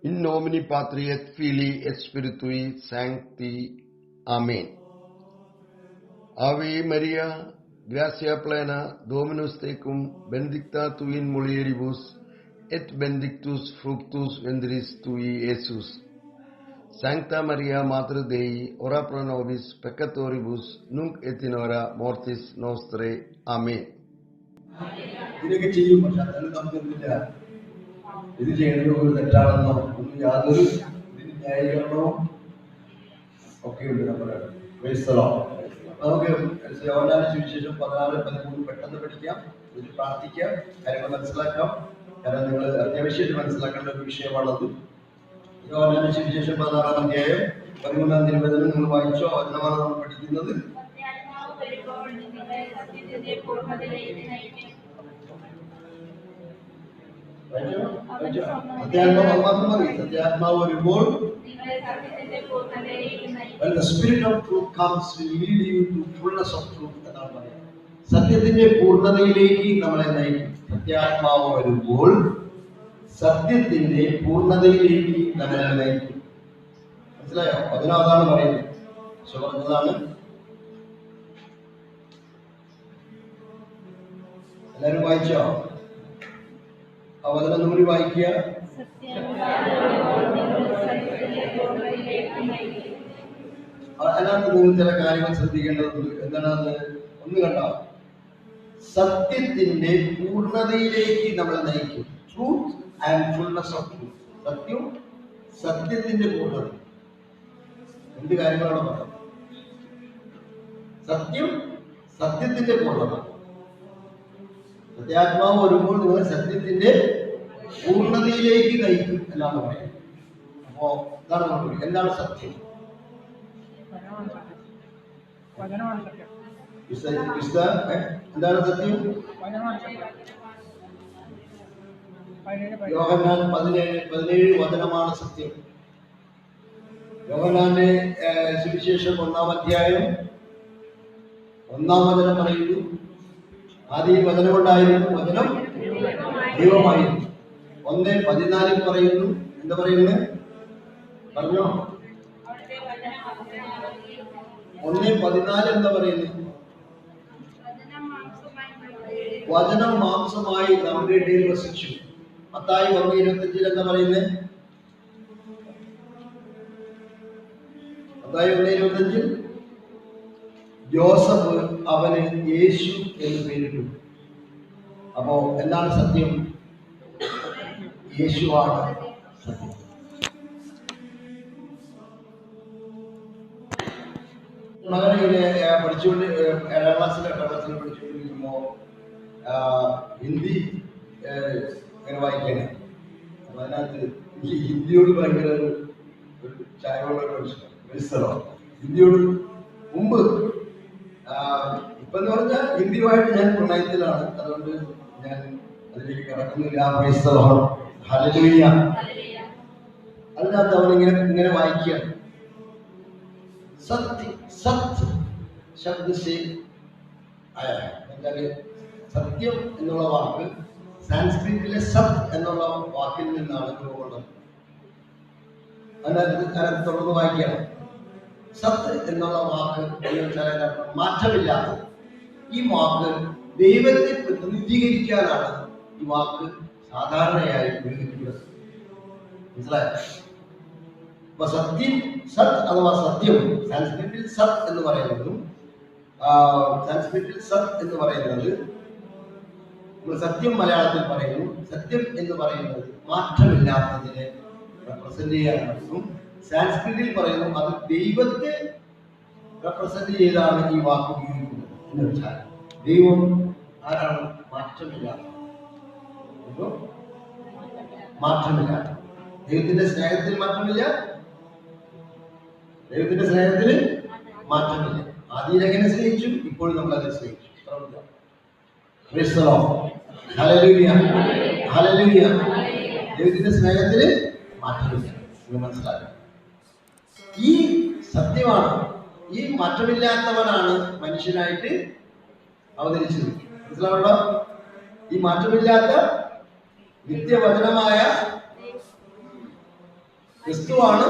In nomine Patri et Filii et Spiritui Sancti. Amen. Ave Maria, gratia plena, Dominus tecum, benedicta tu in mulieribus, et benedictus fructus ventris tui, Iesus. Sancta Maria, Mater Dei, ora pro nobis peccatoribus, nunc et in hora mortis nostrae. Amen. ഇതിനൊക്കെ ചെയ്യും, പക്ഷെ അതെല്ലാം നമുക്കെന്തില്ല, ഇത് ചെയ്യണത് ഒരു തെറ്റാണെന്നോ ഒന്നും യാതൊരു ഇതിന് ന്യായീകരണമോ ഒക്കെയുണ്ട് നമ്മുടെ ക്രൈസ്തവോ. നമുക്ക് യോഹന്നാന്റെ സുവിശേഷം 16-13 പെട്ടെന്ന് പഠിക്കാം, ഇതിൽ പ്രാർത്ഥിക്കാം, കാര്യങ്ങൾ മനസ്സിലാക്കാം. കാരണം നിങ്ങൾ അത്യാവശ്യമായിട്ട് മനസ്സിലാക്കേണ്ട ഒരു വിഷയമാണത്. യോഹന്നാന്റെ സുവിശേഷം 16-ാം അധ്യായം 13-ാം തിരുവചനം നിങ്ങൾ വായിച്ചോ? അതിനാണ് നമ്മൾ പഠിക്കുന്നത്. സത്യാത്മാവ് വരുമ്പോൾ when the spirit of truth comes will lead you to fullness of truth എന്നാണ് പറയുന്നത്. സത്യത്തിന്റെ പൂർണ്ണതയിലേക്ക് നമ്മളെ നയിക്കും. സത്യാത്മാവ് വരുമ്പോൾ സത്യത്തിന്റെ പൂർണ്ണതയിലേക്ക് നമ്മളെ നയിക്കും. മനസ്സിലായോ? അതിനാണ് പറയുന്നത്. പറഞ്ഞതാണ്. എല്ലാവരും വായിച്ചോ? അവതരണം കൂടി വായിക്കുക. അതിനകത്ത് നിങ്ങൾ ചില കാര്യങ്ങൾ ശ്രദ്ധിക്കേണ്ടതുണ്ട്. എന്താണെന്ന് ഒന്ന് കണ്ടോ? സത്യത്തിന്റെ പൂർണ്ണതയിലേക്ക് നമ്മളെ നയിക്കും. Truth and fullness of truth. സത്യം, സത്യത്തിന്റെ പൂർണ്ണത. എന്ത് കാര്യങ്ങളാണ് പറയുന്നത്? സത്യം, സത്യത്തിന്റെ പൂർണ്ണത. സത്യാത്മാവ് വരുമ്പോൾ നിങ്ങൾ സത്യത്തിന്റെ പൂർണ്ണതയിലേക്ക് നയിക്കും എന്നാണ് പറയുന്നത്. അപ്പോ എന്താണ് പറയുന്നത്? എന്താണ് സത്യം? എന്താണ് സത്യം? യോഹന്നാൻ 17 വചനമാണ് സത്യം. യോഹന്നാന്റെ സുവിശേഷം 1-ാം അധ്യായം 1-ാം വചനം പറയുന്നു, ആദ്യം വചനമുണ്ടായിരുന്നു, വചനം ദൈവമായിരുന്നു. 1:14 പറയുന്നു. എന്താ പറയുന്നത്? പറഞ്ഞോ. 1:14 എന്താ പറയുന്നത്? വചനം മാംസമായി നമ്മുടെ ഇടയിൽ വസിച്ചു. മത്തായി 1:25 എന്താ പറയുന്നത്? മത്തായി 1:25 ജോസഫ് അവന് യേശു എന്ന് പേരിട്ടു. അപ്പോ എന്താണ് സത്യം? യേശുവാണ് സത്യം. മകനെ പഠിച്ചുകൊണ്ട് 7-ാം ക്ലാസ്സിൽ പഠിച്ചുകൊണ്ടിരിക്കുമ്പോ ഹിന്ദി ഇങ്ങനെ വായിക്കാണ്. അപ്പൊ അതിനകത്ത് ഈ ഹിന്ദിയോട് ഭയങ്കര ഒരു ചായവുള്ള ഒരു മത്സരം. ഹിന്ദിയോട് മുമ്പ് ഇപ്പൊ എന്ന് പറഞ്ഞാൽ ഹിന്ദിയുമായിട്ട് ഞാൻ പ്രണയത്തിലാണ്. അതുകൊണ്ട് ഞാൻ അതിലേക്ക് കിടക്കുന്നില്ല. ഹല്ലേലൂയ. അതിനകത്ത് അവനിങ്ങനെ വായിക്കുകയാണ്. സത്യ സത് ശബ്ദ സത്യം എന്നുള്ള വാക്ക് സാൻസ്ക്രിറ്റിലെ സത് എന്നുള്ള വാക്കിൽ നിന്നാണ് രൂപമുള്ളത്. അതിനകത്ത് തുടർന്ന് വായിക്കുകയാണ്. സത്ത് എന്നുള്ള വാക്ക് മാറ്റമില്ലാത്തത്. ഈ വാക്ക് ദൈവത്തെ പ്രതിനിധീകരിക്കാനാണ് ഈ വാക്ക് സാധാരണയായി ഉപയോഗിക്കുന്നത്. മനസ്സിലായോ? അപ്പൊ സത്യം, സത് അഥവാ സത്യം സാൻസ്ക്രിറ്റിൽ സത് എന്ന് പറയുന്നതും സത്യം മലയാളത്തിൽ പറയുന്നു. സത്യം എന്ന് പറയുന്നത് മാറ്റമില്ലാത്തതിനെ റെപ്രസെന്റ് ചെയ്യാനും സാൻസ്ക്രിറ്റിൽ പറയുന്നു അത് ദൈവത്തെ റെപ്രസെന്റ് ചെയ്താണ് ഈ വാക്ക് ഉപയോഗിക്കുന്നത്. എന്ന് വെച്ചാൽ ദൈവം ആരാണ്? മാറ്റമില്ലാത്ത. മാറ്റമില്ലാത്ത ദൈവത്തിന്റെ സ്നേഹത്തിൽ മാറ്റമില്ല. ദൈവത്തിന്റെ സ്നേഹത്തിൽ മാറ്റമില്ല. ആദ്യം എങ്ങനെ സ്നേഹിച്ചു, ഇപ്പോഴും നമ്മൾ അത് സ്നേഹിച്ചു. Hallelujah, hallelujah. ദൈവത്തിന്റെ സ്നേഹത്തിൽ മാറ്റമില്ല. നിങ്ങൾ മനസ്സിലാക്കണം. ഈ സത്യമാണ്, ഈ മാറ്റമില്ലാത്തവനാണ് മനുഷ്യനായിട്ട് അവതരിച്ചത്. മനസ്സിലാവണ്ടോ? ഈ മാറ്റമില്ലാത്ത നിത്യവചനമായ ക്രിസ്തുവാണ്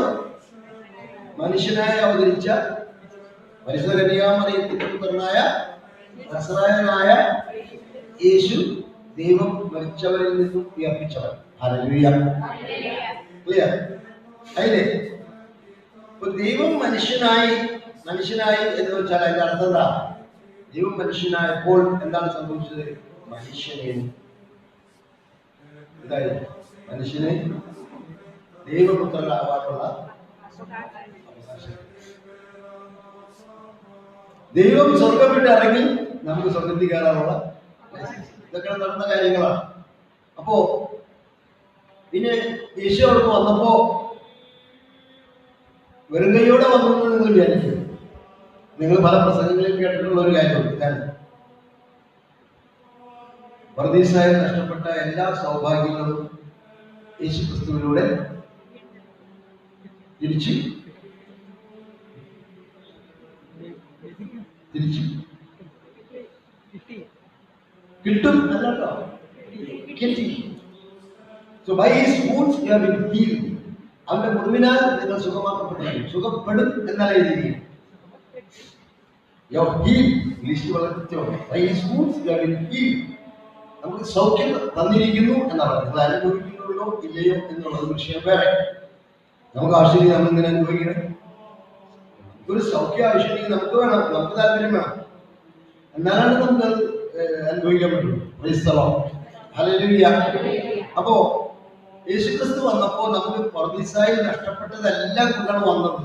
മനുഷ്യനായി അവതരിച്ച പരിശുദ്ധ കന്യാമറിയത്തിന്റെ പുത്രനായ നസറായനായ യേശു, ദൈവം മരിച്ചവരിൽ നിന്നും ഉയർപ്പിച്ചവൻ. ഹല്ലേലൂയ. ക്ലിയർ അതിലെ ദൈവം മനുഷ്യനായി എന്ന് വെച്ചാൽ അതിന്റെ അർത്ഥം എന്താ? ദൈവം മനുഷ്യനായപ്പോൾ എന്താണ് സംഭവിച്ചത്? മനുഷ്യനെ ദൈവപുത്രനാവാനുള്ള അവകാശം. ദൈവം സ്വർഗം വിട്ട് ഇറങ്ങി നമുക്ക് സ്വർഗത്തിൽ കയറാനുള്ള ഇതൊക്കെ നടന്ന കാര്യങ്ങളാണ്. അപ്പോ പിന്നെ യേശു അവിടെ വന്നപ്പോ വെറും കൈയോടെ വന്നു എന്ന് നിങ്ങൾ വിചാരിക്കും. നിങ്ങൾ പല പ്രസംഗങ്ങളിലും കേട്ടിട്ടുള്ള ഒരു കാര്യമുണ്ട്. ഇതാണ് പർദീസായി നഷ്ടപ്പെട്ട എല്ലാ സൗഭാഗ്യങ്ങളും യേശു ക്രിസ്തുവിലൂടെ തിരിച്ചു കിട്ടും അല്ലല്ലോ, കിട്ടി. So by his wounds you have been healed. അവന്റെ മുറിവിനാൽ നിങ്ങൾ സുഖമാക്കപ്പെട്ടിരിക്കും. സുഖപ്പെടും എന്നാണ് എഴുതിയിരിക്കുന്നത്. You are healed. ഇംഗ്ലീഷിൽ വളരെ കൃത്യമാണ്. By his wounds you have been healed. നമുക്ക് സൗഖ്യം തന്നിരിക്കുന്നു എന്നാണ്. നിങ്ങൾ അനുഭവിക്കുന്നുണ്ടോ ഇല്ലയോ എന്നുള്ളത് വിഷയം വേറെ. നമുക്ക് ആവശ്യമില്ല, നമ്മൾ ഇങ്ങനെ അനുഭവിക്കണേ. ഒരു സൗഖ്യം ആവശ്യമില്ലെങ്കിൽ നമുക്ക് വേണം, നമുക്ക് താല്പര്യം വേണം, എന്നാലാണ് നമുക്ക് അനുഭവിക്കാൻ പറ്റുള്ളൂ. ഹല്ലേലൂയ. അപ്പോ യേശുക്രിസ്തു വന്നപ്പോ നമുക്ക് പർദീസായിൽ നഷ്ടപ്പെട്ടതെല്ലാം കൊണ്ടാണ് വന്നത്.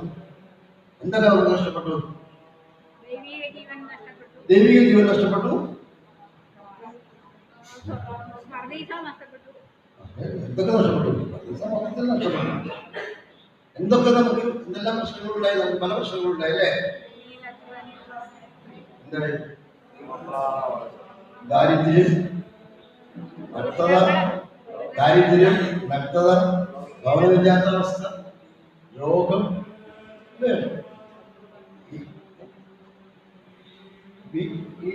എന്തൊക്കെ നമുക്ക് നഷ്ടപ്പെട്ടു? ദൈവിക ജീവൻ നഷ്ടപ്പെട്ടു. എന്തൊക്കെ നഷ്ടപ്പെട്ടു? നഷ്ടപ്പെട്ടു. എന്തൊക്കെ നമുക്ക് എന്തെല്ലാം പ്രശ്നങ്ങളുണ്ടായി? നമുക്ക് പല പ്രശ്നങ്ങളുണ്ടായി അല്ലേ? എന്തായി? ദാരിദ്ര്യം, നഗ്നത, ഭവനമില്ലാത്ത അവസ്ഥ, രോഗം,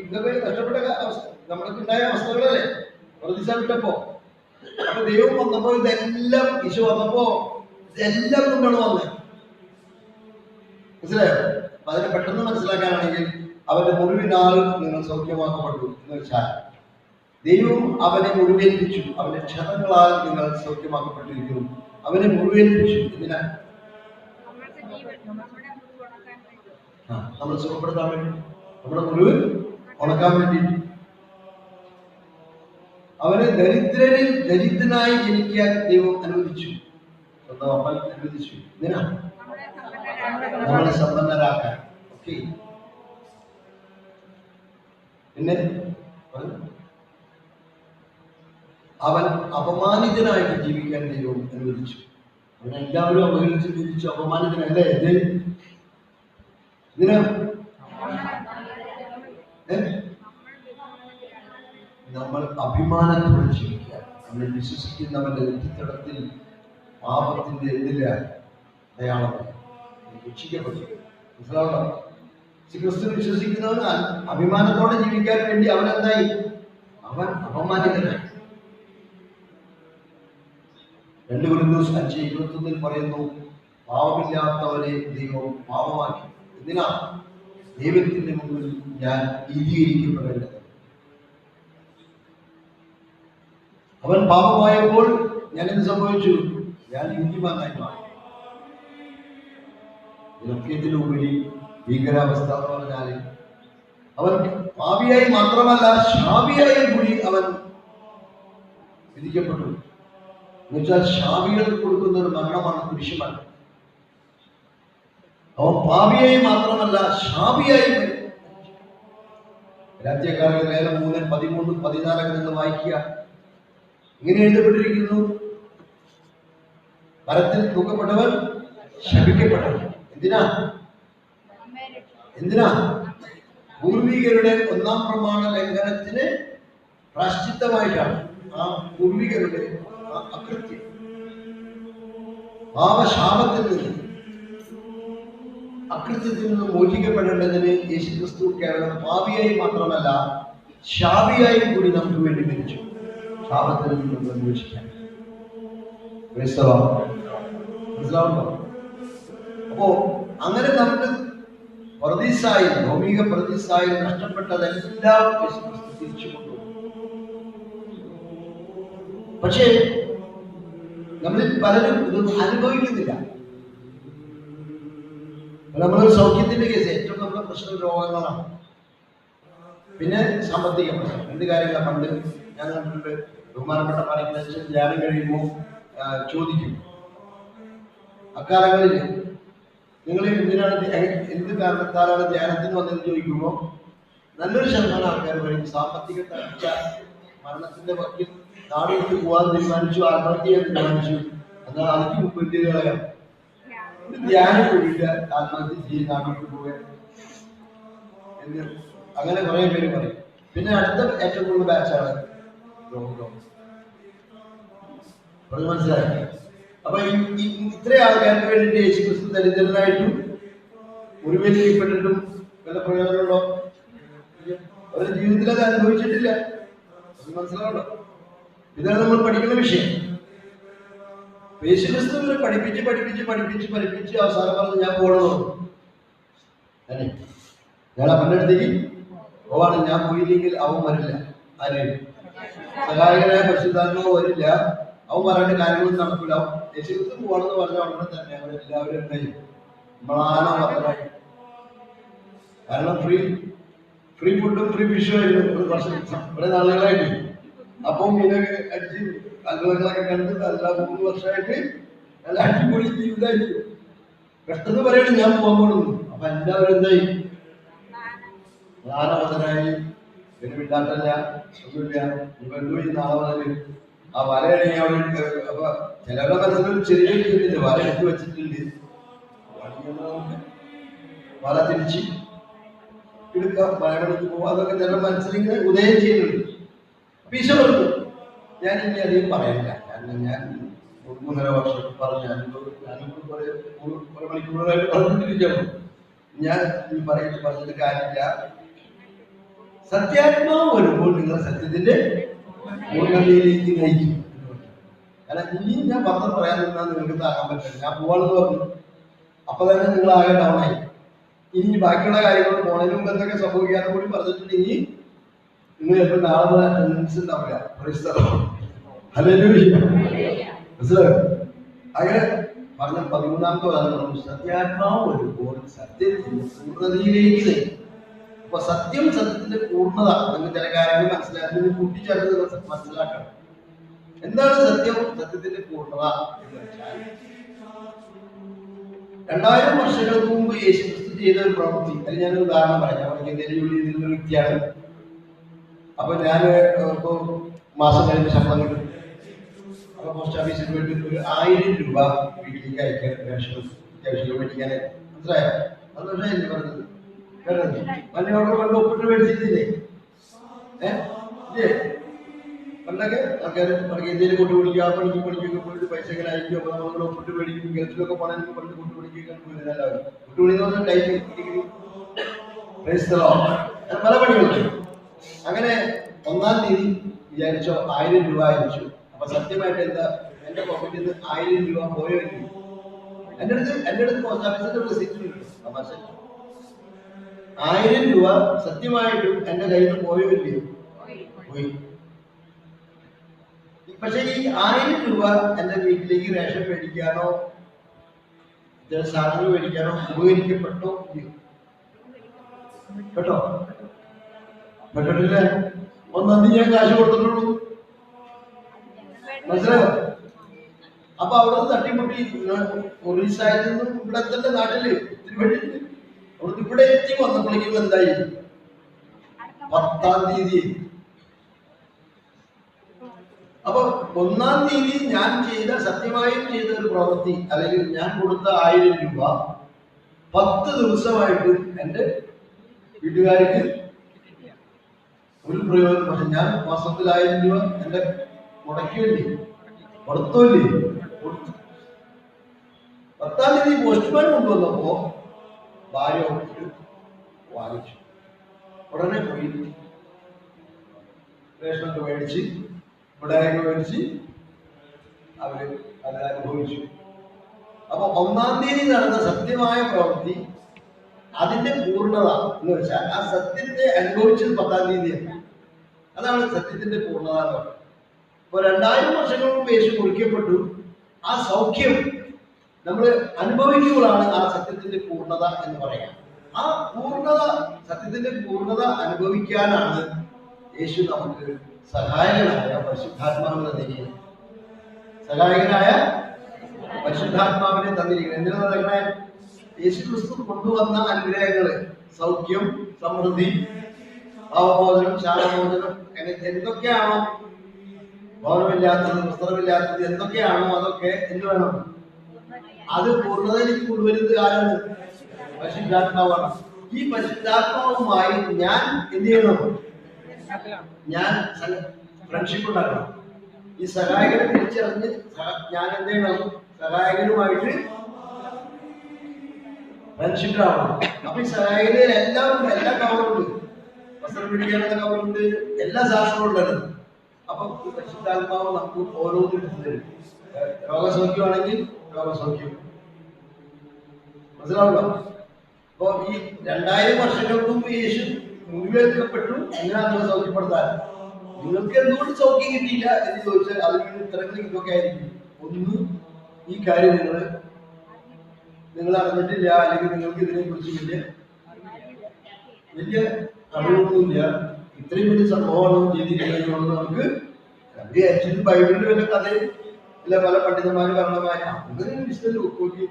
ഇതൊക്കെ നഷ്ടപ്പെട്ട അവസ്ഥ നമ്മൾക്കുണ്ടായ അവസ്ഥകളല്ലേ പ്രതിസ വിട്ടപ്പോ. അപ്പൊ ദൈവം വന്നപ്പോ ഇതെല്ലാം, ഈശോ വന്നപ്പോ ഇതെല്ലാം കൊണ്ടാണ് വന്നത്. മനസ്സിലായോ? അപ്പൊ അതിനെ പെട്ടെന്ന് മനസ്സിലാക്കാനാണെങ്കിൽ അവന്റെ മുറിവിനാൽ നിങ്ങൾ സൗഖ്യമാക്കപ്പെട്ടു എന്ന് വെച്ചാൽ ദൈവം അവനെ മുറിവേൽപ്പിച്ചു. അവന്റെ ക്ഷതങ്ങളാൽ നിങ്ങൾ സൗഖ്യമാക്കപ്പെട്ടിരിക്കുന്നു. അവനെ മുറിവേൽപ്പിച്ചു. എന്തിനാ? നമ്മൾ സുഖപ്പെടുത്താൻ വേണ്ടി, നമ്മുടെ മുറിവ് ഉണക്കാൻ വേണ്ടി. അവനെ ദരിദ്രനായി ജനിക്കാൻ ദൈവം അനുവദിച്ചു. സ്വന്തം അപ്പൻ അനുവദിച്ചു. എന്തിനാ? നമ്മളെ സമ്പന്നരാക്കാൻ. ഓക്കെ. പിന്നെ അവൻ അപമാനിതനായിട്ട് ജീവിക്കാൻ ദൈവം അനുവദിച്ചു. അവനെല്ലാവരും അവഹേളിച്ച് ജീവിച്ചു അപമാനിതനല്ലേ? ഇതിന് നമ്മൾ അഭിമാനത്തോടെ ജീവിക്കുക. നമ്മൾ വിശ്വസിക്കുന്നവന്റെ നെറ്റിത്തടത്തിൽ പാപത്തിന്റെ എന്തില്ല അടയാളം രക്ഷിക്കപ്പെട്ടു. മനസ്സിലാവണം? ക്രിസ്തു വിശ്വസിക്കുന്നവന് അഭിമാനത്തോടെ ജീവിക്കാൻ വേണ്ടി അവനെന്തായി? അവൻ അപമാനിതനായി. 2 കൊരിന്ത്യർ 5:21 പറയുന്നു, പാപമില്ലാത്തവരെ ദൈവം പാപമാക്കി. എന്തിനാ? ദൈവത്തിന്റെ മുമ്പിൽ ഞാൻ നീതീകരിക്കപ്പെടേണ്ടത്. അവൻ പാപമായപ്പോൾ ഞാൻ എന്ത് സംഭവിച്ചു? ഞാൻ നീതിമാനായി മാറി. ഇതിനൊക്കെത്തിനുപരി ഭീകരാവസ്ഥ എന്ന് പറഞ്ഞാല് അവൻ പാപിയായി മാത്രമല്ല ശാപിയായി കൂടി അവൻ വിധിക്കപ്പെട്ടു. എന്നുവെച്ചാൽ ശാപികൾക്ക് കൊടുക്കുന്ന ഒരു മരണമാണ് കുരിശുമരണം. അവൻ പാപിയായി മാത്രമല്ല ശാപിയായി. രാജ്യക്കാരുടെ ലേഖനം 3:13-14 നിന്ന് വായിക്കുക. ഇങ്ങനെ എഴുതപ്പെട്ടിരിക്കുന്നു, മരത്തിൽ തൂക്കപ്പെട്ടവൻ ശപിക്കപ്പെട്ടവൻ. എന്തിനാ? പൂർവികരുടെ 1-ാം പ്രമാണ ലംഘനത്തിന് പ്രാശ്ചിത്തമായിട്ടാണ്. ആ പൂർവികരുടെ അകൃത്യം, പാപശാപത്തിൽ നിന്ന്, അകൃത്യത്തിൽ നിന്ന് മോചിക്കപ്പെടേണ്ടതിന് യേശുക്രിസ്തു കേവലം പാപിയായി മാത്രമല്ല ശാപിയായി കൂടി നമുക്ക് വേണ്ടി മരിച്ചു. ശാപത്തിൽ നിന്ന് അന്വേഷിക്കാൻ മനസ്സിലാവുണ്ടോ? അപ്പോ അങ്ങനെ നമുക്ക് പ്രതിസായി ഭൗമിക പ്രതിസായി നഷ്ടപ്പെട്ടതെല്ലാം യേശുക്രിസ്തു തിരിച്ചു കൊണ്ടുവന്നു. പക്ഷേ നമ്മളിൽ പലരും ഇതൊന്നും അനുഭവിക്കുന്നില്ല. നമ്മളൊരു സൗഖ്യത്തിന്റെ കേസ്, ഏറ്റവും നമ്മുടെ പ്രശ്നം രോഗങ്ങളാണ്, പിന്നെ സാമ്പത്തിക പ്രശ്നം. രണ്ട് കാര്യങ്ങളാണ്. പണ്ട് ഞാൻ കണ്ടിട്ടുണ്ട്, ബഹുമാനപ്പെട്ട പണിക്കനുസരിച്ച് ധ്യാനം കഴിയുമ്പോൾ ചോദിക്കും, അക്കാലങ്ങളിൽ നിങ്ങൾ എന്തിനാണ് എന്ത് കാരണത്താലാണ് ധ്യാനത്തിന് വന്നതെന്ന് ചോദിക്കുമ്പോൾ നല്ലൊരു ശതമാനം ആൾക്കാർ പറയും സാമ്പത്തിക തകർച്ച, മരണത്തിന്റെ വക്കിൽ നാട് വിട്ട് പോകാൻ തീരുമാനിച്ചു, ആത്മഹത്യ ചെയ്യാൻ തീരുമാനിച്ചു, എന്നാൽ അതിന് മുമ്പ് എന്ത് കളയാം, ധ്യാനം കൂടിയിട്ട് ആത്മഹത്യ ചെയ്ത് നാട് വിട്ട് പോവുക എന്ന് അങ്ങനെ കുറെ പേര് പറയും. പിന്നെ അടുത്ത ഏറ്റവും കൂടുതൽ ബാച്ചാണ് രോഗം. മനസ്സിലായി? അപ്പൊ ഇത്ര ആൾക്കാർക്ക് വേണ്ടിയിട്ട് യേശുക്രിസ്തു ദരിദ്രനായിട്ടും മുറിവേൽക്കപ്പെട്ടിട്ടും വല്ല പ്രയോജനമുണ്ടോ? അവരുടെ ജീവിതത്തിൽ അത് അനുഭവിച്ചിട്ടില്ല. മനസ്സിലാവണ്ടോ? ഇതാണ് നമ്മൾ പഠിക്കുന്ന വിഷയം. യേശുക്രിസ്തുവിനെ പഠിപ്പിച്ച് പഠിപ്പിച്ച് പഠിപ്പിച്ച് പഠിപ്പിച്ച് അവസാനം പറഞ്ഞ് ഞാൻ പോകണമെന്ന് അല്ലേ? ഞാൻ അവന്റെ അടുത്തേക്ക് പോവാണ്, ഞാൻ പോയില്ലെങ്കിൽ അവൻ വരില്ല. ആര്? സഹായകനായ പരിശുദ്ധാത്മാവ് വരില്ല. അവൻ പറയേണ്ട കാര്യങ്ങളൊന്നും നടക്കില്ല. യേശുക്രിസ്തു പോവാണെന്ന് പറഞ്ഞ ഉടനെ തന്നെ അവരെല്ലാവരും എന്തായി മ്ലാനമായി. കാരണം ഫ്രീ ഫുഡും ഫ്രീ ഫിഷും ആയിരുന്നു ഒരു വർഷം, കുറെ നാളുകളായിട്ട്. അപ്പം ഇതൊക്കെ അടിച്ച് അത്ഭുതങ്ങളൊക്കെ കണ്ട് നല്ല 3 വർഷമായിട്ട് നല്ല അടിപൊളി ജീവിതമായിരിക്കും. പെട്ടെന്ന് പറയണം ഞാൻ പോകാൻ പോകുന്നു. അപ്പൊ എല്ലാവരും എന്തായി മ്ലാനവതനായി. പിന്നെ വിട്ടാട്ടല്ല, ഒന്നുമില്ല. ഇപ്പൊ എന്തോ ഈ നാളെ വന്നാല് ആ വലയാണെങ്കിൽ അവിടെ. അപ്പൊ ചിലരുടെ മനസ്സിൽ ചെറിയൊരു ഇതില്ല, വല എടുത്ത് വെച്ചിട്ടുണ്ട്, വല തിരിച്ച് എടുക്കാം, മഴമണിക്ക് പോവാം, അതൊക്കെ ചില മനസ്സിലിങ്ങനെ ഉദയം ചെയ്യുന്നുണ്ട്. അപ്പൊ ഈശോ പറഞ്ഞു, ഞാൻ ഇനി അധികം പറയില്ല. കാരണം ഞാൻ 3.5 വർഷം പറഞ്ഞു, ഞാനിപ്പോ 1 മണിക്കൂറായിട്ട് പറഞ്ഞിട്ടിരിക്കുന്നു. ഞാൻ ഈ പറഞ്ഞിട്ട് കാര്യമില്ല. സത്യാത്മാവ് വരുമ്പോൾ നിങ്ങൾ സത്യത്തിന്റെ പൂർണ്ണതയിലേക്ക് നയിക്കും. കാരണം ഇനിയും ഞാൻ പത്രം പറയാൻ നിന്നാൽ നിങ്ങൾക്ക് താങ്ങാൻ പറ്റില്ല. ഞാൻ പോവാണെന്ന് പറഞ്ഞു, അപ്പൊ തന്നെ നിങ്ങൾ ആകെ ഡൗണായി. ഇനി ബാക്കിയുള്ള കാര്യങ്ങൾ പോണതിന് മുമ്പ് എന്തൊക്കെ സംഭവിക്കാതെ കൂടി പറഞ്ഞിട്ടുണ്ടെങ്കിൽ നിങ്ങൾ ചിലപ്പോൾ നാളെ അറ്റൻഡൻസ് ഉണ്ടാവില്ല. മനസ്സിലായോ? അങ്ങനെ പറഞ്ഞ 13ാമത്തെ പറഞ്ഞു, സത്യാത്മാവ് വരുമ്പോൾ സത്യത്തിന്റെ പൂർണ്ണതയിലേക്ക് നയിക്കും. അപ്പൊ സത്യം, സത്യത്തിന്റെ പൂർണ്ണത, നിങ്ങൾക്ക് ചില കാര്യങ്ങൾ മനസ്സിലാക്കുന്നത് കൂട്ടിച്ചേർത്ത് മനസ്സിലാക്കണം. എന്താണ് സത്യം? സത്യത്തിന്റെ പൂർണ്ണത എന്ന് വെച്ചാൽ 2000 വർഷങ്ങൾക്ക് മുമ്പ് യേശുക്രിസ്തു ചെയ്ത ഒരു പ്രവൃത്തി. അതിൽ ഞാനൊരു ഉദാഹരണം പറയാം. അവർക്ക് എന്തെങ്കിലും ജോലി ചെയ്തിരുന്ന ഒരു വ്യക്തിയാണ്. അപ്പൊ ഞാൻ ഇപ്പോ മാസം കഴിഞ്ഞ് ശമ്പളം കിട്ടും. അപ്പൊ പോസ്റ്റ് ഓഫീസിൽ പോയിട്ട് ഒരു 1000 രൂപ വീട്ടിലേക്ക് അയക്കാൻ അത്യാവശ്യം മേടിക്കാൻ. മനസ്സിലായോ? അത് പക്ഷേ എന്നെ പറഞ്ഞത് മഞ്ഞോട് കൊണ്ട് ഒപ്പിട്ട് മേടിച്ചിട്ടില്ലേ? പണ്ടൊക്കെ ആൾക്കാർ എന്തെങ്കിലും കൊണ്ടു പിടിക്കുക, പണിക്കൊക്കെ പോയിട്ട് പൈസ എങ്ങനെ അയക്കും. അപ്പൊ നമ്മൾ ഒപ്പിട്ട് മേടിക്കും. ഗൾഫിലൊക്കെ പോകണമെങ്കിൽ പണ്ട് കൊണ്ടു പിടിക്കാൻ എല്ലാവരും കൊണ്ടുപിടിക്കുന്ന ടൈപ്പ് പല പണികളുണ്ട്. അങ്ങനെ 1-ാം തീയതി വിചാരിച്ചോ 1000 രൂപ അയച്ചു. അപ്പൊ സത്യമായിട്ട് എന്താ, എന്റെ പോക്കറ്റിൽ നിന്ന് 1000 രൂപ പോയോ ഇല്ല? എന്റെ അടുത്ത് പോസ്റ്റ് ഓഫീസിന്റെ റെസിപ്റ്റ് ഉണ്ട്. തമാശ, 1000 രൂപ സത്യമായിട്ടും എന്റെ കയ്യിൽ നിന്ന് പോയോ ഇല്ലയോ? പോയി. പക്ഷെ ഈ 1000 രൂപ എന്റെ വീട്ടിലേക്ക് റേഷൻ മേടിക്കാനോ സാധനങ്ങൾ മേടിക്കാനോ ഉപകരിക്കപ്പെട്ടോ ഇല്ലയോ? കേട്ടോ? പെട്ടിട്ടില്ല. 1-ാം തീയതി ഞാൻ കാശ് കൊടുത്തിട്ടുള്ളൂ. മനസ്സിലായോ? അപ്പൊ അവിടെ നിന്ന് തട്ടിമുട്ടി ഒറീസായിൽ നിന്നും ഇവിടെ തന്നെ നാട്ടില് അവിടെ ഇവിടെ എത്തി വന്നപ്പോഴേക്കും എന്തായി? 10-ാം തീയതി. അപ്പൊ 1-ാം തീയതി ഞാൻ ചെയ്ത, സത്യമായും ചെയ്ത ഒരു പ്രവൃത്തി, അല്ലെങ്കിൽ ഞാൻ കൊടുത്ത 1000 രൂപ 10 ദിവസമായിട്ട് എന്റെ വീട്ടുകാർക്ക് ഒരു പ്രയോജനം. പക്ഷെ ഞാൻ മാസത്തിൽ 1000 രൂപ എന്റെ മുടക്കില്ലേ, കൊടുത്തോല്ലേ? 10-ാം തീയതി പോസ്റ്റ്മാൻ കൊണ്ടുവന്നപ്പോ ഭാര്യ വാങ്ങിച്ചു. ഉടനെ പോയി റേഷനൊക്കെ മേടിച്ച്, മിഠായിയൊക്കെ മേടിച്ച് അവര് അത് അനുഭവിച്ചു. അപ്പൊ 1-ാം തീയതി നടന്ന സത്യമായ പ്രവൃത്തി, അതിന്റെ പൂർണ്ണത എന്ന് വെച്ചാൽ ആ സത്യത്തെ അനുഭവിച്ചത് 10-ാം തീയതിയാണ്. അതാണ് സത്യത്തിന്റെ പൂർണ്ണത എന്ന് പറയുന്നത്. ഇപ്പൊ 2000 വർഷങ്ങൾക്ക് മുമ്പ് യേശു കുറിക്കപ്പെട്ടു. ആ സൗഖ്യം നമ്മൾ അനുഭവിക്കുമ്പോഴാണ് ആ സത്യത്തിന്റെ പൂർണ്ണത എന്ന് പറയാം. ആ പൂർണ്ണത, സത്യത്തിന്റെ പൂർണ്ണത അനുഭവിക്കാനാണ് യേശു നമുക്ക് സഹായകനായ പരിശുദ്ധാത്മാവിനെ തന്നിരിക്കുന്നത്. സഹായകനായ പരിശുദ്ധാത്മാവിനെ തന്നിരിക്കുന്നത് എന്തിനാ നടക്കണേ? യേശു ക്രിസ്തു കൊണ്ടുവന്ന അനുഗ്രഹങ്ങള്, സൗഖ്യം, സമൃദ്ധി, ഭാവമോചനം, ശാപമോചനം, എന്തൊക്കെയാണോ, ഭവനമില്ലാത്തത്, വസ്ത്രമില്ലാത്തത്, എന്തൊക്കെയാണോ അതൊക്കെ എന്ത് വേണം? അത് പൂർണ്ണതയിലേക്ക് കൊണ്ടുവരുന്നത് ആരാണ്? പരിശുദ്ധാത്മാവാണ്. ഈ പരിശുദ്ധാത്മാവുമായി ഞാൻ എന്ത് ചെയ്യണം? ഞാൻ ഫ്രണ്ട്ഷിപ്പ് ഉണ്ടാക്കണം. ഈ സഹായകനെ തിരിച്ചറിഞ്ഞ് ഞാൻ എന്ത് ചെയ്യണം? സഹായകനുമായിട്ട് ഫ്രണ്ട്ഷിപ്പിലാവണം. അപ്പൊ ഈ സഹായകന് എല്ലാം ഉണ്ട്, എല്ലാ കവറുണ്ട്, വസ്ത്രം പിടിക്കാനുള്ള കവറുണ്ട്, എല്ലാ ശാസ്ത്രവും ഉണ്ടായിരുന്നു. അപ്പൊ പരിശുദ്ധാത്മാവ് നമുക്ക് ഓരോന്നും എടുത്തു തരും. രോഗസൗഖ്യമാണെങ്കിൽ രോഗസൗഖ്യം, മനസ്സിലാവുക. അപ്പൊ ഈ 2000 വർഷങ്ങൾക്ക് മുമ്പ് യേശു മുറിവേൽക്കപ്പെട്ടു. എങ്ങനെയാ നിങ്ങൾ സൗഖ്യപ്പെടുത്താൻ? നിങ്ങൾക്ക് എന്തുകൊണ്ട് സൗഖ്യം കിട്ടിയില്ല എന്ന് ചോദിച്ചാൽ അതിന് ഉത്തരങ്ങൾ ഇതൊക്കെ ആയിരിക്കും. ഒന്ന്, ഈ കാര്യം നിങ്ങൾ അറിഞ്ഞിട്ടില്ല, അല്ലെങ്കിൽ നിങ്ങൾക്ക് ഇതിനെ കുറിച്ച് വലിയ അറിവൊന്നുമില്ല. ഇത്രയും വലിയ സംഭവമാണ് ചെയ്തിരിക്കുന്നത്. നമുക്ക് ആക്ച്വലി ബൈബിളിന്റെ വല്ല കഥയും ഇല്ല, പല പണ്ഡിതന്മാര് പറഞ്ഞമായ അങ്ങനെ വിശദ നോക്കി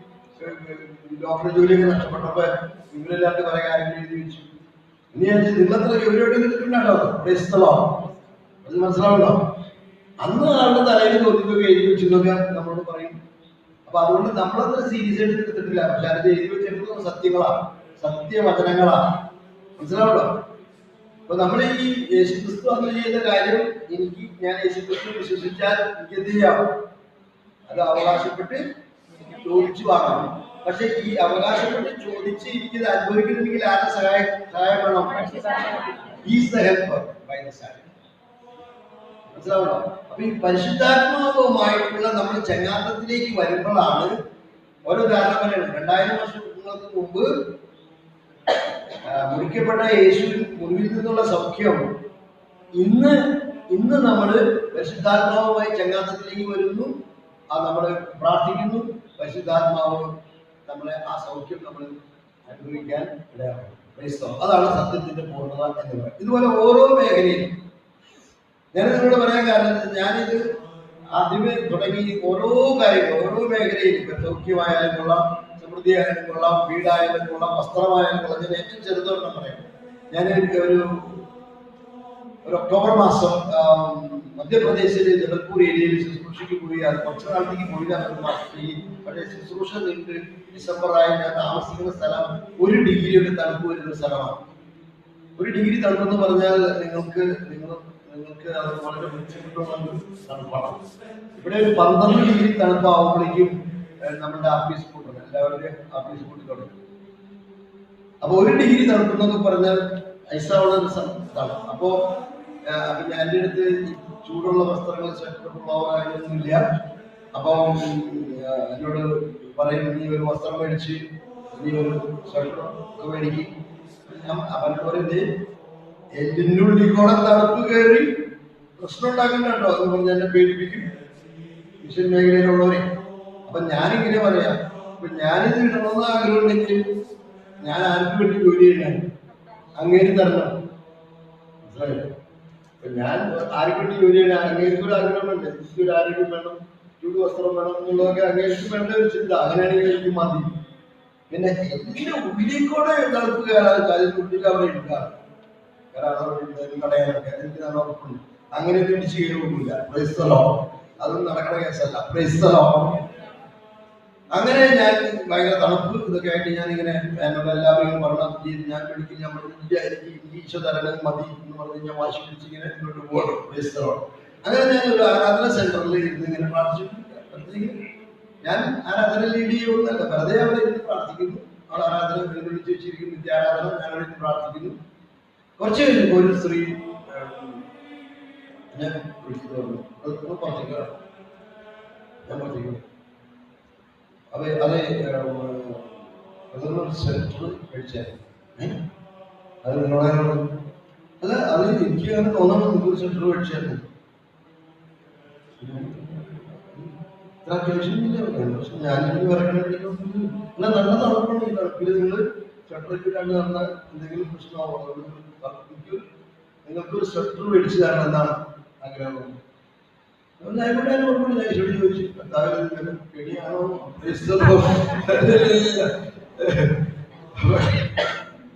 ഡോക്ടർ ജോലിയൊക്കെ നഷ്ടപ്പെട്ടപ്പോ ഇവരെല്ലാണ്ട് കുറെ കാര്യങ്ങൾ എഴുതി വെച്ചു. ഇനി നിങ്ങളത്ര ഗൗരവമായിട്ട് നിൽക്കുന്നുണ്ടോ? പ്രശ്നമോ അത് മനസ്സിലാവണോ? അന്ന് ആളുടെ തലയിൽ തോന്നിയൊക്കെ എഴുതി വെച്ചെന്നൊക്കെ നമ്മളോട് പറയും. അപ്പൊ അതുകൊണ്ട് നമ്മളത്ര സീരിയസ് ആയിട്ട് എടുത്തിട്ടില്ല. പക്ഷെ അത് എഴുതി വെച്ചെടുക്കുന്നത് സത്യങ്ങളാണ്, സത്യവചനങ്ങളാണ്, മനസ്സിലാവണോ? അപ്പൊ നമ്മൾ ഈ യേശുക്രിസ്തു അന്ന് ചെയ്ത കാര്യം, ഞാൻ യേശുക്രിസ്തു വിശ്വസിച്ചാൽ എനിക്ക് എന്ത് ചെയ്യാം? അത് അവകാശപ്പെട്ട് ചോദിച്ചു വാങ്ങാം. പക്ഷെ ഈ അവകാശപ്പെട്ട് ചോദിച്ച് എനിക്കിത് അനുഭവിക്കണമെങ്കിൽ ആരുടെ സഹായം വേണം? Is the helper by the side, മനസ്സിലാവണോ? അപ്പൊ ഈ പരിശുദ്ധാത്മാവുമായിട്ടുള്ള നമ്മൾ ചങ്ങാത്തത്തിലേക്ക് വരുമ്പോഴാണ് ഓരോ ഉദാഹരണം പറയുന്നത്. 2000 വർഷങ്ങൾക്ക് മുമ്പ് മുറിക്കപ്പെട്ട യേശു മുറിവിൽ നിന്നുള്ള സൗഖ്യം ഇന്ന് നമ്മൾ പരിശുദ്ധാത്മാവുമായി ചങ്ങാത്തത്തിലേക്ക് വരുന്നു. നമ്മൾ പ്രാർത്ഥിക്കുന്നു, പരിശുദ്ധാത്മാവ് നമ്മളെ ആ സൗഖ്യം നമ്മൾ അനുഭവിക്കാൻ ഇടയാകും. അതാണ് സത്യത്തിന്റെ പൂർണ്ണത എന്ന് പറയുന്നത്. ഇതുപോലെ ഓരോ മേഖലയിലും ഞാൻ നിങ്ങളോട് പറയാൻ കാരണം, ഞാനിത് ആദ്യമേ തുടങ്ങി ഓരോ കാര്യങ്ങളും ഓരോ മേഖലയിലും സൗഖ്യമായാലും കൊള്ളാം, സമൃദ്ധി ആയാലും കൊള്ളാം, വീടായാലും കൊള്ളാം, വസ്ത്രമായാലും കൊള്ളാം. ഞാൻ ഏറ്റവും ചെറുതോടെ പറയാം. ഞാൻ ഒരു ഒക്ടോബർ മാസം മധ്യപ്രദേശിലെ ജബൽപൂർ ഏരിയയിൽ ശുശ്രൂഷയ്ക്ക് പോയി. അത് കുറച്ച് നാളത്തേക്ക് പോയി. പക്ഷേ ശുശ്രൂഷ നീണ്ട് ഡിസംബറായി ഞാൻ താമസിക്കുന്ന സ്ഥലം 1 ഡിഗ്രിയൊക്കെ തണുപ്പ് വരുന്ന സ്ഥലമാണ്. 1 ഡിഗ്രി തണുപ്പെന്ന് പറഞ്ഞാൽ നിങ്ങൾക്ക് അത് വളരെ ബുദ്ധിമുട്ടുള്ള തണുപ്പാണ്. ഇവിടെ ഒരു 12 ഡിഗ്രി തണുപ്പാവുമ്പോഴേക്കും നമ്മുടെ ആഫീസ് കൂട്ടുന്നത്, എല്ലാവരുടെയും ആഫീസ് കൂട്ടി തുടങ്ങി. അപ്പൊ 1 ഡിഗ്രി തണുപ്പെന്നൊക്കെ പറഞ്ഞാൽ ഐസാവുള്ള ഒരു സ്ഥലം. അപ്പൊ എൻ്റെ അടുത്ത് ചൂടുള്ള വസ്ത്രങ്ങൾ, സ്വെറ്റർ, ഫ്ലോവറൊന്നുമില്ല. അപ്പൊ എന്നോട് പറയും, നീ ഒരു വസ്ത്രം മേടിച്ച്, നീ ഒരു സ്വെറ്റർ ഒക്കെ മേടിക്കും. അവരുടെ പറയുന്നത് എല്ലിനുള്ളിൽ കൂടെ തണുപ്പ് കയറി പ്രശ്നം ഉണ്ടാക്കണ്ടോ എന്ന് പറഞ്ഞ് എന്നെ പേടിപ്പിക്കും മിഷൻ മേഖലയിലുള്ളവരെ. അപ്പൊ ഞാനിങ്ങനെ പറയാം, ഇപ്പൊ ഞാനിത് ഇടണമെന്ന് ആഗ്രഹമുണ്ടെങ്കിൽ ഞാൻ ആർക്ക് വേണ്ടി ജോലി ചെയ്യണം? അങ്ങേര് തരണം, മനസ്സിലായോ? അപ്പൊ ഞാൻ ആർക്ക് വേണ്ടി ജോലി ചെയ്യണം? അങ്ങേർക്ക് ഒരു ആഗ്രഹമുണ്ട്, എനിക്കൊരു ആരോഗ്യം വേണം, ചൂട് വസ്ത്രം വേണം എന്നുള്ളതൊക്കെ അങ്ങേർക്ക് വേണ്ട ഒരു ചിന്ത. അങ്ങനെയാണെങ്കിൽ എനിക്ക് മതി. പിന്നെ എന്റെ ഉള്ളിക്കൂടെ തണുപ്പ് കയറാൻ കാര്യം ഉള്ളിൽ അവിടെ എടുക്കാം, കടയാനൊക്കെ എനിക്ക് നല്ല ഉറപ്പുണ്ട്. അങ്ങനെ ഇടിച്ചു കയറുന്നില്ല. പ്രൈസ്തലോ, അതൊന്നും നടക്കണ കേസല്ല. പ്രൈസ്തലോ. അങ്ങനെ ഞാൻ ഭയങ്കര തണുപ്പ് ഇതൊക്കെ ആയിട്ട് ഞാനിങ്ങനെ എന്നോട് എല്ലാവരും പറഞ്ഞു, ഞാൻ മേടിക്കും, ഞാൻ എനിക്ക് ഈശോ തരണം മതി എന്ന് പറഞ്ഞ് ഞാൻ വാശി പിടിച്ചിങ്ങനെ മുന്നോട്ട് പോകണം. പ്രൈസ്തലോ. അങ്ങനെ ഞാൻ ഒരു ആരാധന സെന്ററിൽ ഇരുന്ന് ഇങ്ങനെ പ്രാർത്ഥിച്ചു. ഞാൻ ആരാധന ലീഡ് ചെയ്യുന്നല്ല, വെറുതെ അവിടെ ഇരുന്ന് പ്രാർത്ഥിക്കുന്നു. അവിടെ ആരാധന വിളിച്ചു വെച്ചിരിക്കുന്നു, നിത്യാരാധന. ഞാൻ അവിടെ ഇരുന്ന് പ്രാർത്ഥിക്കുന്നു. കുറച്ച് കഴിഞ്ഞു ഒരു സ്ത്രീ ഞാൻ വിളിച്ചു പറഞ്ഞു, ഞാൻ പറഞ്ഞു അത് അതൊരു സെൻറ്റർ കഴിച്ചായിരുന്നു. അത് നിങ്ങളോട് അല്ല, അത് എനിക്ക് അങ്ങനെ തോന്നണം, നിങ്ങൾക്കൊരു സെൻറ്റർ കഴിച്ചായിരുന്നു. ഇത്ര അത്യാവശ്യമില്ല. പക്ഷെ ഞാനിത് വരക്കണമെങ്കിലും അല്ല, നല്ല നടക്കണം. ഈ തണുപ്പിൽ നിങ്ങൾ ഷട്ടറിട്ടാണ്ട് നടന്നാൽ എന്തെങ്കിലും പ്രശ്നമാവും. അതുകൊണ്ട് നിങ്ങൾക്കൊരു സ്വെറ്റർ മേടിച്ചു തരണം എന്നാണ് ആഗ്രഹം. ആയിക്കോട്ടെ, കുഴപ്പമില്ല. ഈശോട് ചോദിച്ചു, കെണിയാണോ?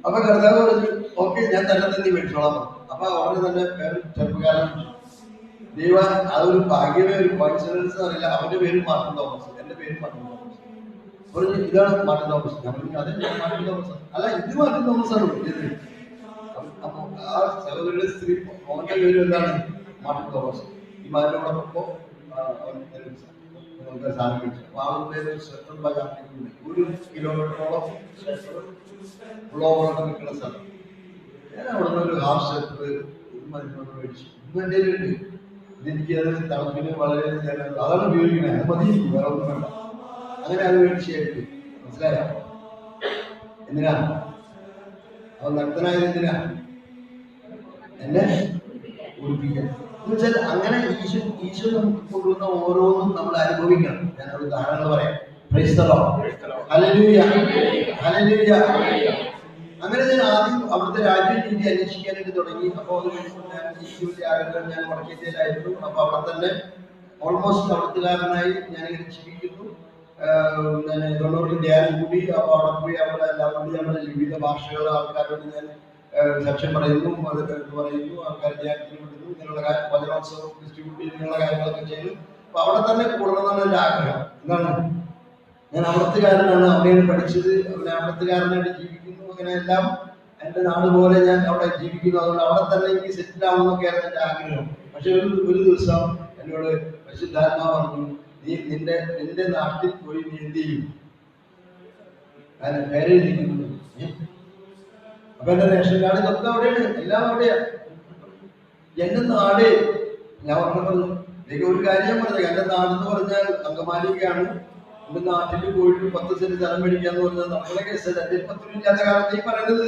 അപ്പൊ കർത്താവ് പറഞ്ഞു, ഓക്കെ, ഞാൻ തന്നെ തന്നെ മേടിച്ചോളാം. അപ്പൊ അവര് തന്നെ വേറെ ചെറുപ്പക്കാരൻ ദൈവ, അതൊരു ഭാഗ്യമേ, ഒരു കോയിൻസിഡൻസ് അറിയില്ല. അവന്റെ പേര് മാർട്ടിൻ തോമസ്, എന്റെ പേര് മാർട്ടിൻ തോമസ്. പറഞ്ഞു, ഇതാണ് മാർട്ടിൻ തോമസ്. ഞാൻ പറഞ്ഞു, അതെ, മാർട്ടിൻ തോമസ്. അല്ല, ഇത് മാർട്ടിൻ തോമസ് ആണ്. ഇത് ആ സഹോദരിയുടെ സ്ത്രീ, അവന്റെ പേര് എന്താണ്? Martin Thomas. ഈ മാറ്റിനോടൊപ്പം നമുക്ക് സാധനം മേടിച്ചു. അപ്പൊ അവരുടെ സെൻട്രൽ ബജാറിലേക്ക് 1 കിലോമീറ്ററോളം ഉള്ളോളം നിൽക്കുന്ന സ്ഥലം. ഞാൻ അവിടെ നിന്ന് ഒരു ഹാഫ് സെക്ടർ മരുന്നോട് മേടിച്ചു. ഇന്ന് എൻ്റെ ഉണ്ട്. ഇതെനിക്ക് അത് തണുപ്പിന് വളരെ അതാണ് ഉപയോഗിക്കുന്നത്. അത് മതി, വേറെ ഒന്നും വേണ്ട. അങ്ങനെ അത് മേടിച്ചായിട്ട് മനസ്സിലായോ? എന്തിനാ അവൻ നഗ്നനായത്? എന്തിനാ? എന്നെ ഉടുപ്പിക്കാൻ. എന്നുവെച്ചാൽ അങ്ങനെ ഈശോ നമുക്ക് കൊണ്ടുവന്ന ഓരോന്നും നമ്മൾ അനുഭവിക്കണം. ഞാനൊരു ഉദാഹരണങ്ങൾ പറയാം. Price the Lord. Hallelujah, hallelujah. അങ്ങനെ ഞാൻ ആദ്യം അവിടുത്തെ രാജ്യം രീതി അന്വേഷിക്കാനായിട്ട് തുടങ്ങി. അപ്പോൾ അത് ഞാൻ ഈശോയുടെ ആഗ്രഹം, ഞാൻ വടക്കേത്തിലായിരുന്നു. അപ്പൊ അവിടെ തന്നെ ഓൾമോസ്റ്റ് അവിടുത്തുകാരനായി ഞാനിങ്ങനെ ജീവിക്കുന്നു. ഞാൻ തൊണ്ണൂറിൽ ധ്യാനം കൂടി. അപ്പൊ അവിടെ പോയി അവിടെ എല്ലാവരും നമ്മുടെ വിവിധ ഭാഷകളുടെ ആൾക്കാരോട് ഞാൻ സാക്ഷ്യം പറയുന്നു, അത് പറയുന്നു, ആൾക്കാർ ധ്യാനത്തിന് വിടുന്നു, ഇങ്ങനെയുള്ള വചനോത്സവം ഡിസ്ട്രിബ്യൂട്ട് ചെയ്ത് ഇങ്ങനെയുള്ള കാര്യങ്ങളൊക്കെ ചെയ്തു. അപ്പൊ അവിടെ തന്നെ കൂടണമെന്നാണ് എൻ്റെ ആഗ്രഹം. എന്താണ്, ഞാൻ അവിടത്തുകാരനാണ്, അവിടെയാണ് പഠിച്ചത്, അവിടത്തുകാരനായിട്ട് ജീവിക്കുന്നു. അങ്ങനെ എല്ലാം എൻ്റെ നാട് പോലെ ഞാൻ അവിടെ ജീവിക്കുന്നു. അതുകൊണ്ട് അവിടെ തന്നെ എനിക്ക് സെറ്റിൽ ആവുന്നൊക്കെയാണ് എൻ്റെ ആഗ്രഹം. പക്ഷെ ഒരു ദിവസം എന്നോട് പരിശുദ്ധാത്മാവ് പറഞ്ഞു, നീ നിന്റെ നാട്ടിൽ പോയി നീ എന്ത് ചെയ്യും? ഞാൻ പേരെഴുതിക്കുന്നു. അപ്പൊ എന്റെ റേഷൻ കാർഡ് ഇതൊക്കെ അവിടെയാണ്, എല്ലാം അവിടെയാ. എന്റെ നാട്, ഞാൻ പറഞ്ഞു, എനിക്ക് ഒരു കാര്യം പറഞ്ഞത്, എന്റെ നാടെന്ന് പറഞ്ഞാൽ അങ്കമാലിക്കാണ്. എന്റെ നാട്ടിൽ പോയിട്ട് 10 സെന്റ് സ്ഥലം മേടിക്കാന്ന് പറഞ്ഞാൽ നമ്മളെ കേസല്ല. 10 രൂപയില്ലാത്ത കാലത്ത് ഈ പറയുന്നത്.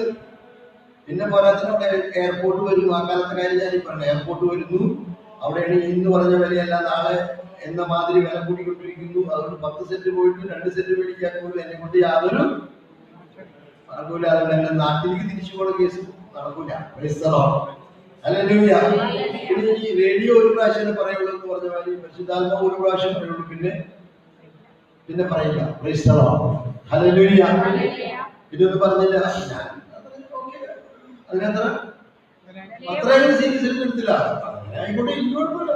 പിന്നെ പോരാത്തിന് അവിടെ എയർപോർട്ട് വരും. ആ കാലത്തെ കാര്യം ഞാൻ ഈ പറഞ്ഞു. എയർപോർട്ട് വരുന്നു, അവിടെയാണ് ഇന്ന് പറഞ്ഞ വിലയല്ല നാളെ എന്ന മാതിരി വില കൂടിക്കൊണ്ടിരിക്കുന്നു. അതുകൊണ്ട് 10 സെന്റ് പോയിട്ട് 2 സെന്റ് മേടിക്കാൻ പോലും എന്നെ കൊണ്ട് യാതൊരു നടക്കൂല. അതുകൊണ്ട് എന്റെ നാട്ടിലേക്ക് തിരിച്ചു പോണ കേസ് നടക്കൂല. ഹല്ലേലൂയ. പിന്നെ ഈ റേഡിയോ ഒരു പ്രാവശ്യം പറയുള്ളൂ എന്ന് പറഞ്ഞ മാതിരി പരിശുദ്ധാത്മാവ് ഒരു പ്രാവശ്യം പറയുള്ളൂ, പിന്നെ പറയില്ല. Price the Lord. ഹല്ലേലൂയ. ഇതൊന്നും പറഞ്ഞില്ല. ഞാൻ അതിനത്ര അത്രയും സീരിയസ് എടുത്തില്ല. ആയിക്കോട്ടെ, ഇങ്ങോട്ടില്ല.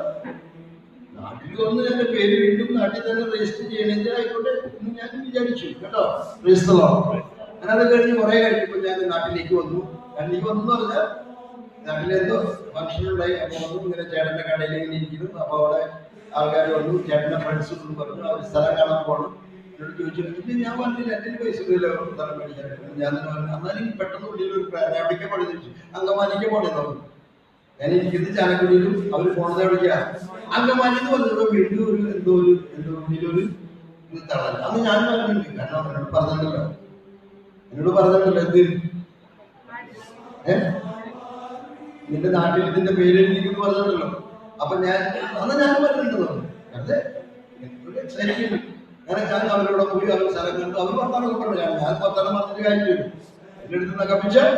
നാട്ടിൽ വന്ന് എന്റെ പേര് വീണ്ടും നാട്ടിൽ തന്നെ രജിസ്റ്റർ ചെയ്യണമെങ്കിൽ ആയിക്കോട്ടെ എന്ന് ഞാൻ വിചാരിച്ചു കേട്ടോ. Price the Lord. ഞാനത് കഴിഞ്ഞ് കുറെ കഴിഞ്ഞപ്പോൾ ഞാൻ നാട്ടിലേക്ക് വന്നു. നാട്ടിലേക്ക് വന്നു എന്ന് പറഞ്ഞാൽ നാട്ടിലെന്തോ ഫംഗ്ഷൻ ഉണ്ടായി. അപ്പൊ വന്നു, ഇങ്ങനെ ചേട്ടന്റെ കടയിൽ ഇങ്ങനെ ഇരിക്കുന്നു. അപ്പൊ അവിടെ ആൾക്കാർ വന്നു, ചേട്ടന്റെ ഫ്രണ്ട്സ് എന്ന് പറഞ്ഞു. അവർ സ്ഥലം കാണാൻ പോകണം. എന്നോട് ചോദിച്ചു, ഇല്ല ഞാൻ പറഞ്ഞില്ല, എൻ്റെ പൈസ സ്ഥലം മേടിക്കാനായിട്ട്. ഞാൻ തന്നെ പറഞ്ഞു, എന്നാലും പെട്ടെന്ന് ഉള്ളിൽ ഒരു പ്ലാൻ, എവിടേക്ക് പോണെന്ന് ചോദിച്ചു. അങ്കമാലിക്ക് പോണെന്ന് പറഞ്ഞു. ഞാൻ ഇരിക്കുന്നത് ചാലക്കുടിയിലും അവർ പോണത് എവിടേക്കാ? അങ്കമാലി എന്ന് പറഞ്ഞപ്പോ വീണ്ടും ഒരു എന്തോ ഉള്ളിലൊരു തളൽ. അന്ന് ഞാൻ പറഞ്ഞിട്ടുണ്ട്, കാരണം എന്നോട് പറഞ്ഞിട്ടുണ്ടല്ലോ എന്ത് നിന്റെ നാട്ടിൽ ഇതിന്റെ പേര് എഴുതിക്കുന്നു പറഞ്ഞിട്ടുണ്ടല്ലോ. അപ്പൊ ഞാൻ പറഞ്ഞിട്ടുണ്ടല്ലോ. അതെ, എക്സൈറ്റ്മെന്റ്. ഞാൻ അവരോട് പോയി, അവർ സ്ഥലം കണ്ടു, അവർ വർത്താനൊക്കെ പറഞ്ഞു. ഞാൻ വർത്താനം പറഞ്ഞിട്ട് കാര്യമില്ല. എന്റെ അടുത്ത് നിന്ന് കപ്പിച്ചാൽ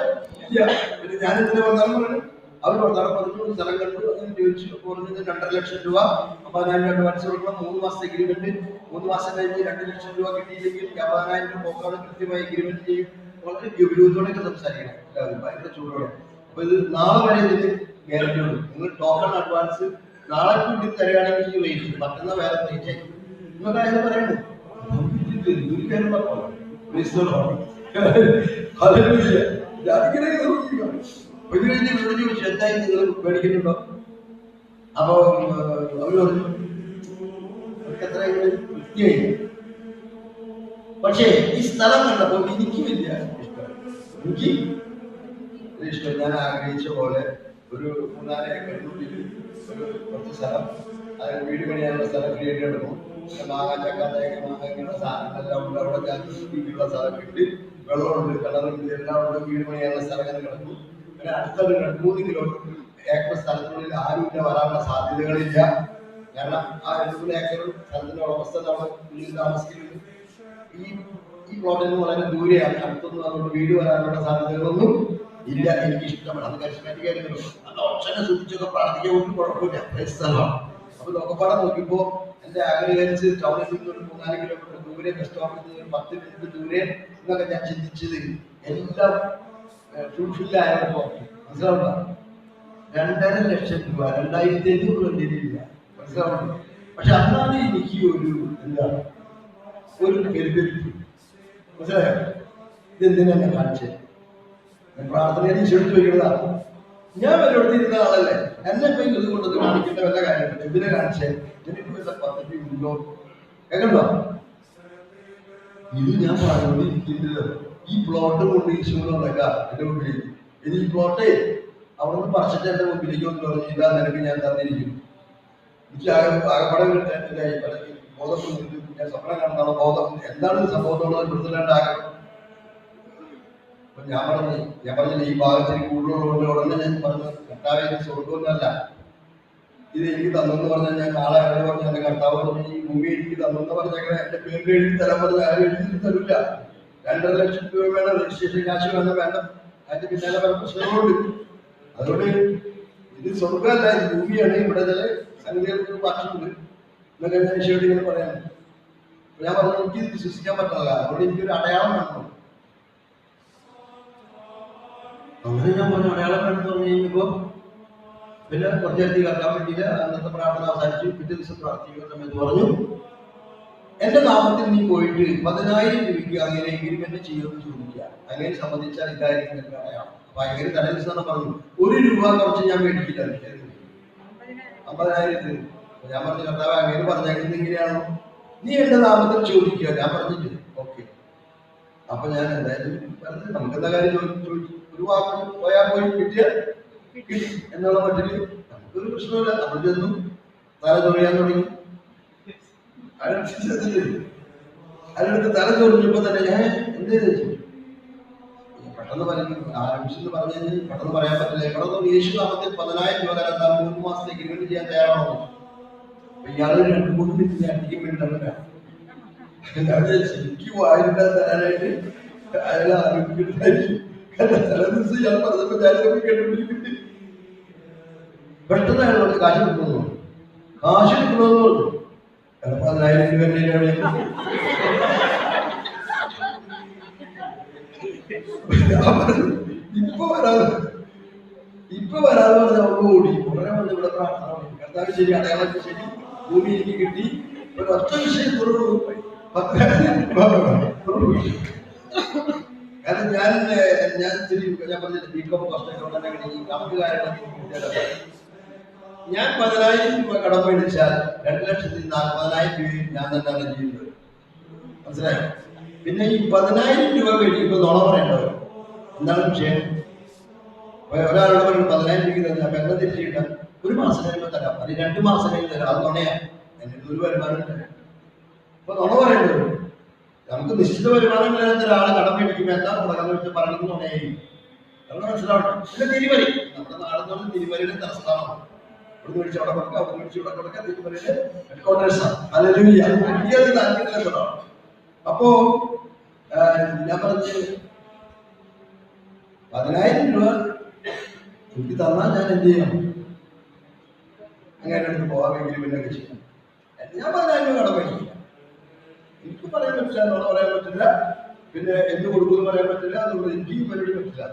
പിന്നെ ഞാൻ ഇതിന്റെ വർത്താനം പറഞ്ഞു. അവർ വർത്താനം പറഞ്ഞു, സ്ഥലം കണ്ടു, അങ്ങനെ ചോദിച്ചു. പറഞ്ഞത് 2.5 ലക്ഷം രൂപ. അപ്പൊ ഞാൻ അഡ്വാൻസ് കൊടുക്കണം. 3 മാസത്തെ എഗ്രിമെന്റ്. 3 മാസം കഴിഞ്ഞ് 2 ലക്ഷം രൂപ കിട്ടിയില്ലെങ്കിൽ 50,000 പോക്കാണ് കൃത്യമായി എഗ്രിമെന്റ് ചെയ്യും. വളരെ ഗൗരവത്തോടെയൊക്കെ സംസാരിക്കണം എല്ലാവരും, ഭയങ്കര ചൂടോടെ. അപ്പൊ ഇത് നാളെ വരെ ഇതിന് ഗ്യാരണ്ടി ഉണ്ട്. നിങ്ങൾ ടോക്കൺ അഡ്വാൻസ് നാളെ കൂടി തരികയാണെങ്കിൽ ഈ റേറ്റ്, മറ്റന്നാൾ വേറെ റേറ്റ് ആയി നിങ്ങൾ കാര്യം പറയണു. ഒരു കാര്യം പറഞ്ഞു, ഇത് കഴിഞ്ഞ് ഇവിടെ ചോദിച്ചു, എന്തായി നിങ്ങൾ മേടിക്കുന്നുണ്ടോ? അപ്പൊ അവര് പറഞ്ഞു, അവർക്ക് എത്ര വൃത്തിയായി. പക്ഷേ ഈ സ്ഥലം കണ്ടപ്പോൾ എനിക്ക് വലിയ ഇഷ്ടം. ഞാൻ ആഗ്രഹിച്ച പോലെ ഒരു 3-4 ഏക്കറിനുള്ളിൽ ഒരു കുറച്ച് സ്ഥലം, വീട് പണിയാനുള്ള സ്ഥലം ക്രിയേറ്റ് ചെയ്യണം. മാങ്ങ ചക്ക തേങ്ങ മാങ്ങ ഇങ്ങനെ സാധനങ്ങളെല്ലാം ഉണ്ട്. അവിടെ ഞങ്ങൾക്ക് സ്ഥലം കിട്ടി, വെള്ളമുണ്ട്, കിണറുണ്ട്, എല്ലാം ഉണ്ട്, വീട് പണിയാനുള്ള സ്ഥലങ്ങൾ കിടക്കും. പിന്നെ അടുത്തൊരു 2-3 ഏക്കർ സ്ഥലത്തിനുള്ളിൽ ആരുമില്ല, വരാനുള്ള സാധ്യതകളില്ല. കാരണം ആ 2-3 ഏക്കർ സ്ഥലത്തിന്റെ ഉടമസ്ഥ നമ്മൾ താമസിക്കുന്നത് ഈ പ്ലോട്ടിൽ വളരെ ദൂരെയാണ്. അടുത്തൊന്നും അതുകൊണ്ട് വീട് വരാനുള്ള സാധ്യതകളൊന്നും ഇല്ല. എനിക്ക് ഇഷ്ടമാണ് അത് കരിസ്മാറ്റിക് ആയിരുന്നു. അത് ഓപ്ഷനെ സൂചിച്ചൊക്കെ പ്രാർത്ഥിക്കാൻ ഒന്നും കുഴപ്പമില്ല, സ്ഥലമാണ്. അപ്പൊ നോക്കപ്പാടെ നോക്കിയപ്പോ എന്റെ ആഗ്രഹിച്ച് ടൗണിൽ നിന്ന് ഒരു 3-4 കിലോമീറ്റർ ദൂരെ, ബസ് സ്റ്റോപ്പിൽ നിന്ന് 10 മിനിറ്റ് ദൂരെ എന്നൊക്കെ ഞാൻ ചിന്തിച്ചത് എല്ലാം ഫുൾഫില്ലായ പ്ലോട്ട്. മനസ്സിലാവുക, 2.5 ലക്ഷം രൂപ 2500 ഇല്ല. മനസ്സിലാവുന്നു. പക്ഷെ അന്നാണ് എനിക്ക് എന്താണ് ഒരു പെരുപെരുപ്പ്. മനസ്സിലായോ? ഇതെന്തിനാ ഞാൻ കാണിച്ചത്? പ്രാർത്ഥനയിൽ ഈശോട് ചോദിക്കുന്നതാണ്. ഞാൻ വരോടുത്തിരുന്ന ആളല്ലേ, എന്നെ ഇപ്പൊ ഇത് കൊണ്ടത് കാണിക്കേണ്ട വല്ല കാര്യമുണ്ട്? എന്തിനാ കാണിച്ചേ? എനിക്ക് വല്ല പദ്ധതി ഉണ്ടോ? കേൾക്കണ്ടോ? ഇത് ഞാൻ പറഞ്ഞോണ്ടിരിക്കുന്നത് ഈ പ്ലോട്ട് കൊണ്ട് ഈശോട് നടക്കാം എന്റെ മുമ്പിലേക്ക്. ഇത് ഈ പ്ലോട്ടേ അവിടെ നിന്ന് പറിച്ചിട്ട് എന്റെ മുമ്പിലേക്ക് ഒന്ന് പറഞ്ഞു, ഇതാ നിനക്ക് ഞാൻ തന്നിരിക്കുന്നു. എനിക്ക് ആകപ്പാടെ ബോധം ഞാൻ സ്വപ്നം കാണുന്ന ബോധം എന്താണ് സംഭവത്തോളം കൊടുത്തില്ലാണ്ടാകണം. അപ്പൊ ഞാൻ പറഞ്ഞില്ല ഈ ഭാഗത്തിന് കൂടുതലുള്ളതുകൊണ്ട് ഉടനെ ഞാൻ പറഞ്ഞു, കർത്താവ് ഇത് സ്വർഗമൊന്നല്ല, ഇത് എനിക്ക് തന്നെന്ന് പറഞ്ഞാൽ ഞാൻ നാളെ എവിടെ പറഞ്ഞ എന്റെ കർത്താവ് പറഞ്ഞു ഈ ഭൂമി എനിക്ക് തന്നെന്ന് പറഞ്ഞാൽ എന്റെ പേരിൽ എഴുതി തരാൻ പറഞ്ഞാൽ ആരും എഴുതി തരില്ല. 2.5 ലക്ഷം രൂപ വേണം, രജിസ്ട്രേഷൻ കാശ് വേണം, അതിന്റെ പിന്നാലെ പല പ്രശ്നങ്ങളുണ്ട്. അതുകൊണ്ട് ഇത് സ്വർഗമല്ല, ഇത് ഭൂമിയാണ്. ഇവിടെ ചില സംഗതികൾക്ക് മാറ്റമുണ്ട് എന്നൊക്കെ ഞാൻ ഈശോയോട് ഇങ്ങനെ പറയാൻ. ഞാൻ പറഞ്ഞു എനിക്ക് ഇത് വിശ്വസിക്കാൻ പറ്റില്ല, അതുകൊണ്ട് എനിക്കൊരു അടയാളം വേണം. അങ്ങനെ ഞാൻ പറഞ്ഞു അടയാളം വേണമെന്ന് പറഞ്ഞു കഴിഞ്ഞപ്പോ പിന്നെ കുറച്ചേരത്തി കേൾക്കാൻ വേണ്ടിയില്ല. അന്നത്തെ പ്രാർത്ഥന അവസാനിച്ചു. പിറ്റേ ദിവസം പ്രാർത്ഥിക്കുന്ന സമയത്ത് പറഞ്ഞു, എന്റെ നാമത്തിൽ നീ പോയിട്ട് 10,000 രൂപയ്ക്ക് അങ്ങനെ എഗ്രിമെന്റ് ചെയ്യുമെന്ന് ചോദിക്കുക, അങ്ങനെ സംബന്ധിച്ചാൽ ഇതായിരിക്കും എനിക്ക് അടയാളം. അപ്പൊ അങ്ങനെ തലേ ദിവസം പറഞ്ഞു 1 രൂപ കുറച്ച് ഞാൻ മേടിക്കില്ല, 50,000. ഞാൻ പറഞ്ഞു കർത്താവ് അങ്ങനെ പറഞ്ഞേക്കുന്നത് ഇങ്ങനെയാണോ? നീ എന്റെ നാമത്തിൽ ചോദിക്കുക. ഞാൻ പറഞ്ഞിട്ട് ഓക്കെ. അപ്പൊ ഞാൻ എന്തായാലും പറഞ്ഞു നമുക്ക് എന്താ കാര്യം ചോദിച്ചു, ഒരു വാക്ക് പോയാൽ പോയി കിട്ടി എന്നുള്ള മട്ടില് നമുക്കൊരു പ്രശ്നമില്ല. നമ്മൾ ചെന്നു തല ചൊറിയാൻ തുടങ്ങി. അതിനടുത്ത് തല ചൊറിഞ്ഞപ്പോ തന്നെ ഞാൻ എന്ത് ചോദിച്ചു, പെട്ടെന്ന് ആരംഭിച്ചെന്ന് പറഞ്ഞു കഴിഞ്ഞാൽ പെട്ടെന്ന് പറയാൻ പറ്റില്ല. ഇവിടെ യേശു നാമത്തിൽ 10,000 രൂപ തരാൻ 3 മാസത്തേക്ക് ഇങ്ങനെ ചെയ്യാൻ തയ്യാറാണോ? ഇയാള് 2-3 മിനിറ്റ് അടിക്കും വേണ്ടല്ല. എനിക്ക് വായിട്ടാൻ തരാനായിട്ട് അയാൾ ആരോഗ്യമായിരിക്കും. തലേദിവസം ഞാൻ പറഞ്ഞപ്പോ കേട്ടിട്ടുണ്ട്. പെട്ടെന്ന് അയാൾ പറഞ്ഞു കാശ് കിട്ടണമെന്ന് പറഞ്ഞു. കാശ് കിട്ടണമെന്ന് പറഞ്ഞു. 10,000 രൂപ ഇപ്പൊ വരാതെ പറഞ്ഞ അവർക്ക് ഓടി ഉടനെ വന്ന് ഇവിടെ പ്രാർത്ഥന. കർത്താവ് ശരി, അടയാളൊക്കെ ശരി, ഭൂമി എനിക്ക് കിട്ടി. ഒരു ഒറ്റ വിഷയത്തോടു കാരണം ഞാൻ പറഞ്ഞില്ല ബികോം ഞാൻ 10,000 രൂപ കടം മേടിച്ചാൽ 2,40,000 രൂപയും ഞാൻ തന്നെയാണ് ചെയ്യുന്നത്. മനസ്സിലായോ? പിന്നെ ഈ 10,000 രൂപ മേടിക്കുമ്പോൾ നുണ പറയണ്ടോ? എന്താണ് വിഷയം? ഒരാളോട് പറഞ്ഞു 10,000 രൂപ തന്നെ, അപ്പൊ എന്താ തിരിച്ചു കിട്ടാം? 1 മാസം കഴിയുമ്പോൾ തരാം, അത് 2 മാസം കഴിഞ്ഞ് തരാം. അത് നുണയാ. എന്റെ ഒരു വരുമാനം അപ്പൊ നുണ പറയണ്ടോ? നമുക്ക് നിശ്ചിത വരുമാനമില്ലാത്ത ഒരാളെ കടം മേടിക്കുമ്പോൾ എന്താ തുടങ്ങുന്ന വെച്ചാൽ പറയുന്നത് നുണയായി. നമ്മൾ മനസ്സിലാവണം. പിന്നെ തിരിമറി, നമ്മുടെ നാടെന്ന് തിരിമറിയുടെ തലസ്ഥാനമാണ്. ഇവിടെ മേടിച്ച് അവിടെ കൊടുക്കുക, അവിടെ മേടിച്ച് ഇവിടെ കൊടുക്കുക, തിരിമറിയുടെ ഹെഡ്ക്വാർട്ടേഴ്സാണ്. അത് താല്പര്യത്തിലാണ്. അപ്പോ ഞാൻ പറഞ്ഞ് 10,000 രൂപ എനിക്ക് തന്നാൽ ഞാൻ എന്ത് ചെയ്യണം? അങ്ങനെ അടുത്ത് പോകാമെങ്കിലും പിന്നെ ചെയ്യാം. ഞാൻ 10,000 രൂപ കടം മേടിക്കില്ല. എനിക്ക് പറയാൻ പറ്റില്ല, നോട് പറയാൻ പറ്റില്ല, പിന്നെ എന്ത് കൊടുക്കുമെന്ന് പറയാൻ പറ്റില്ല. അതുകൊണ്ട് എനിക്ക് പരിപാടി പറ്റില്ല.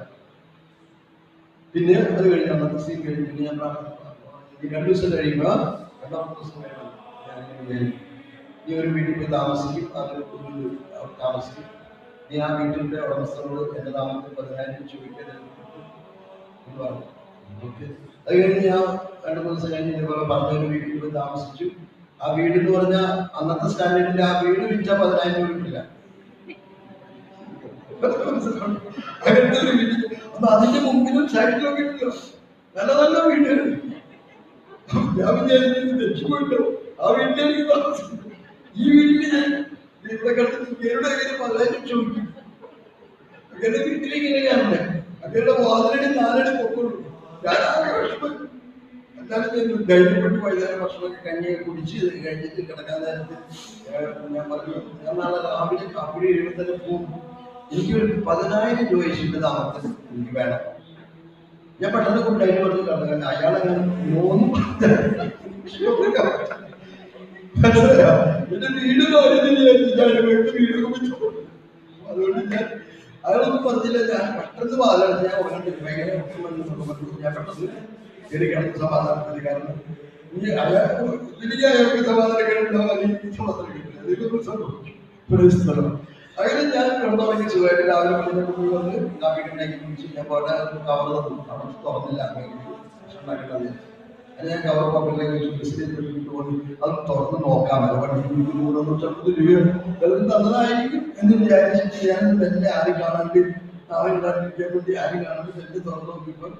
പിന്നെ അത് കഴിഞ്ഞ് അന്നത്തെ സീൻ കഴിഞ്ഞ് പിന്നെ ഞാൻ 2 ദിവസം കഴിയുമ്പോൾ 2-3 ദിവസം കഴിയുമ്പോൾ നീ ഒരു വീട്ടിൽ പോയി താമസിക്കും, അതിൽ താമസിക്കും. നീ ആ വീട്ടിന്റെ ഉടമസ്ഥനോട് എന്റെ നാമത്തിൽ 10,000 ചോദിക്കരുത് എന്ന് പറഞ്ഞു. അത് കഴിഞ്ഞ് ഞാൻ 2-3 ദിവസം കഴിഞ്ഞ് ഇതുപോലെ പറഞ്ഞൊരു വീട്ടിൽ പോയി താമസിച്ചു. ആ വീട് എന്ന് പറഞ്ഞാൽ അന്നത്തെ സ്റ്റാൻഡേർഡിൽ ആ വീട് വിറ്റാൽ 10,000 രൂപ കിട്ടില്ല. അങ്ങനത്തെ ഒരു വീട്. അപ്പൊ അതിന്റെ മുമ്പിലും സൈഡിലും കിട്ടില്ല. നല്ല നല്ല വീടുകൾ. ഞാൻ വിചാരിച്ചു തെറ്റിപ്പോയിട്ടോ ആ വീട്ടിലേക്ക് താമസിക്കും. ഈ വീട്ടിൽ ഞാൻ ഇവിടെ കിടന്ന് ഇവരുടെ കയ്യിൽ പലരും ചോദിക്കും. ഇവരുടെ വീട്ടിൽ ഇങ്ങനെയാണ്. അവരുടെ വാതിലടി 4 അടി പൊക്കുള്ളൂ. ഞാൻ ആകെ വിഷമം. എന്നാലും ഞാൻ ധൈര്യപ്പെട്ട് വൈകുന്നേരം ഭക്ഷണമൊക്കെ കഞ്ഞി കുടിച്ച് കഴിഞ്ഞിട്ട് കിടക്കാൻ നേരത്ത് ഞാൻ പറഞ്ഞു, ഞാൻ നാളെ രാവിലെ കാപ്പിടി 70 പോകും. എനിക്കൊരു 10,000 രൂപ ഇഷ്ട താമസത്തിന് എനിക്ക് വേണം. ഞാൻ പെട്ടെന്ന് കൊണ്ടായിട്ട് പറഞ്ഞു കിടന്നു. അയാളങ്ങനെ 3 എന്റെ വീട് വീടൊക്കെ വെച്ചു. അതുകൊണ്ട് ഞാൻ അയാളൊന്നും പറഞ്ഞില്ല. ഞാൻ പെട്ടെന്ന് വാതിലടച്ച് ഞാൻ ഉറങ്ങിട്ട് ഭയങ്കര ഞാൻ പെട്ടെന്ന് കയറി കിടന്ന് സമാധാനത്തിന്. കാരണം ഇനി എനിക്ക് അയാൾക്ക് സമാധാനം കേട്ടുണ്ടാവാൻ എനിക്ക് സമാധാനം കിട്ടില്ല. അതൊക്കെ സംഭവിക്കും. അങ്ങനെ ഞാൻ കിടന്നുറങ്ങി സുഖമായിട്ട് രാവിലെ പോയി വന്ന് കാപ്പിക്ക് ഉണ്ടാക്കി കുടിച്ച് ഞാൻ പോട്ടെ കവർ തന്നു. അവിടെ തുറന്നില്ല. ഭക്ഷണം ഞാൻ കവർ പോക്കറ്റിലേക്ക് വെച്ചു. ബിസ്ക്കറ്റ് പോയി അത് തുറന്ന് നോക്കാമല്ലോ. തന്നതായിരിക്കും എന്ന് വിചാരിച്ചിട്ട് ഞാൻ തന്നെ ആരും കാണാണ്ട് അവൻ ഉണ്ടാക്കിക്കാൻ വേണ്ടി ആരും കാണാണ്ട് തന്നെ തുറന്ന് നോക്കിയപ്പോൾ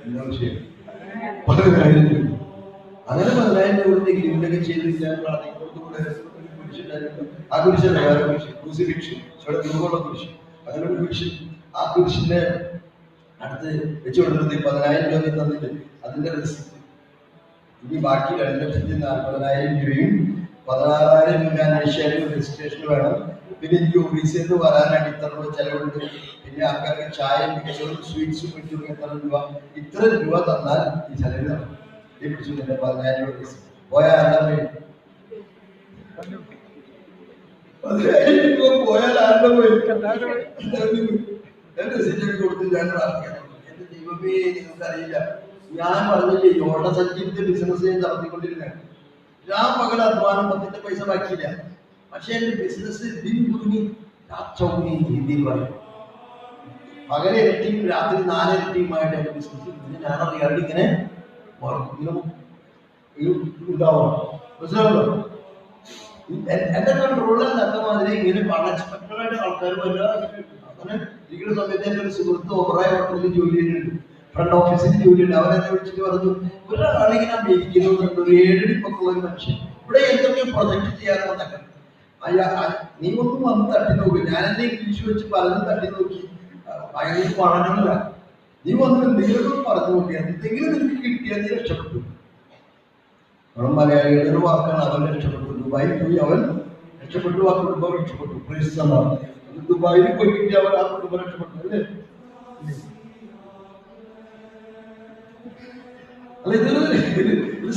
എന്താ വിഷയം 10,000 രൂപ. അങ്ങനെ 10,000 രൂപ ഗ്രില്ലൊക്കെ ചെയ്ത് ഞാൻ കൂടെ കുരിശുണ്ടായിരുന്നു. ആ കുരിശല്ല വേറെ കുരിശ്, ക്രൂസിഫിക്സ്, ഇവിടെ ദൂരമുള്ള കുരിശ്. അങ്ങനെ ഒരു കുരിശ്. ആ കുരിശിന്റെ അടുത്ത് വെച്ചു കൊടുത്തിട്ട് 10,000 രൂപ തന്നിട്ട് അതിന്റെ റിസിപ്റ്റ്. ഇനി ബാക്കി 2,40,000 രൂപയും 16,000 രൂപ അന്വേഷിച്ചാലും രജിസ്ട്രേഷൻ വേണം. പിന്നെ എനിക്ക് ഓഫീസിൽ നിന്ന് വരാനായിട്ട് ഇത്ര രൂപ ചെലവുണ്ട്. പിന്നെ ആൾക്കാർക്ക് ചായ മിക്സറും സ്വീറ്റ്സും വെച്ചു എത്ര രൂപ, ഇത്ര രൂപ തന്നാൽ ഈ ചെലവ് തരണം. ഈ പിടിച്ചു 10,000 രൂപ പോയാൽ ആരുടെ പോയാൽ ആരുടെ പോയി എന്റെ സീറ്റൊക്കെ കൊടുത്ത് ഞാൻ പ്രാർത്ഥിക്കണം. എന്റെ ദൈവമേ നിങ്ങൾക്കറിയില്ല, ഞാൻ പറഞ്ഞില്ലേ ഓട്ട സഞ്ചിന്റെ ബിസിനസ് ഞാൻ നടത്തിക്കൊണ്ടിരുന്നേ. ഞാൻ പകൽ അധ്വാനം 10 പൈസ ബാക്കിയില്ല. പക്ഷെ എന്റെ ബിസിനസ് രീതിയിൽ പറയും. പകല് ഇരട്ടിയും രാത്രി 4 ഇരട്ടിയുമായിട്ട് എന്റെ ബിസിനസ് ഞാൻ അറിയാണ്ട് ഇങ്ങനെ ഉണ്ടാവണം. മനസ്സിലാവല്ലോ? എന്റെ കൺട്രോളിലല്ലാത്ത മാതിരി ഇങ്ങനെ അൺഎക്സ്പെക്ടഡ് ആയിട്ട് ആൾക്കാർ വരിക. അങ്ങനെ ഇരിക്കുന്ന സമയത്ത് എന്റെ ഒരു സുഹൃത്ത് ഓവറായ ഹോട്ടലിൽ ജോലി ചെയ്യുന്നുണ്ട്, ഫ്രണ്ട് ഓഫീസിൽ ജോലിയുണ്ട്. അവരെന്നെ വിളിച്ചിട്ട് പറഞ്ഞു, ഒരാളിങ്ങനെ അമേരിക്കയിലുണ്ട്, ഒരു 7 അടി പൊക്കമുള്ള ഒരു മനുഷ്യൻ ഇവിടെ എന്തൊക്കെ പ്രൊജക്ട് ചെയ്യാൻ വന്നേക്കാം. നീ ഒന്നും വന്ന് തട്ടി നോക്കി. ഞാൻ എന്നെ ഇംഗ്ലീഷ് വെച്ച് പലതും തട്ടി നോക്കി. ഭയങ്കര പഠനമില്ല. നീ വന്ന് എന്തെങ്കിലും പറഞ്ഞു നോക്കി, എന്തെങ്കിലും നിനക്ക് കിട്ടിയാൽ നീ രക്ഷപ്പെട്ടു. അവൻ മലയാളികളുടെ ഒരു വാക്കാണ്. അവൻ രക്ഷപ്പെട്ടു. ദുബായിൽ പോയി അവൻ രക്ഷപ്പെട്ടു. ആ കുടുംബം രക്ഷപ്പെട്ടു. ദുബായിൽ പോയി കിട്ടി അവൻ ആ കുടുംബം രക്ഷപ്പെട്ടു. അല്ലേ? അല്ല, ഇതൊരു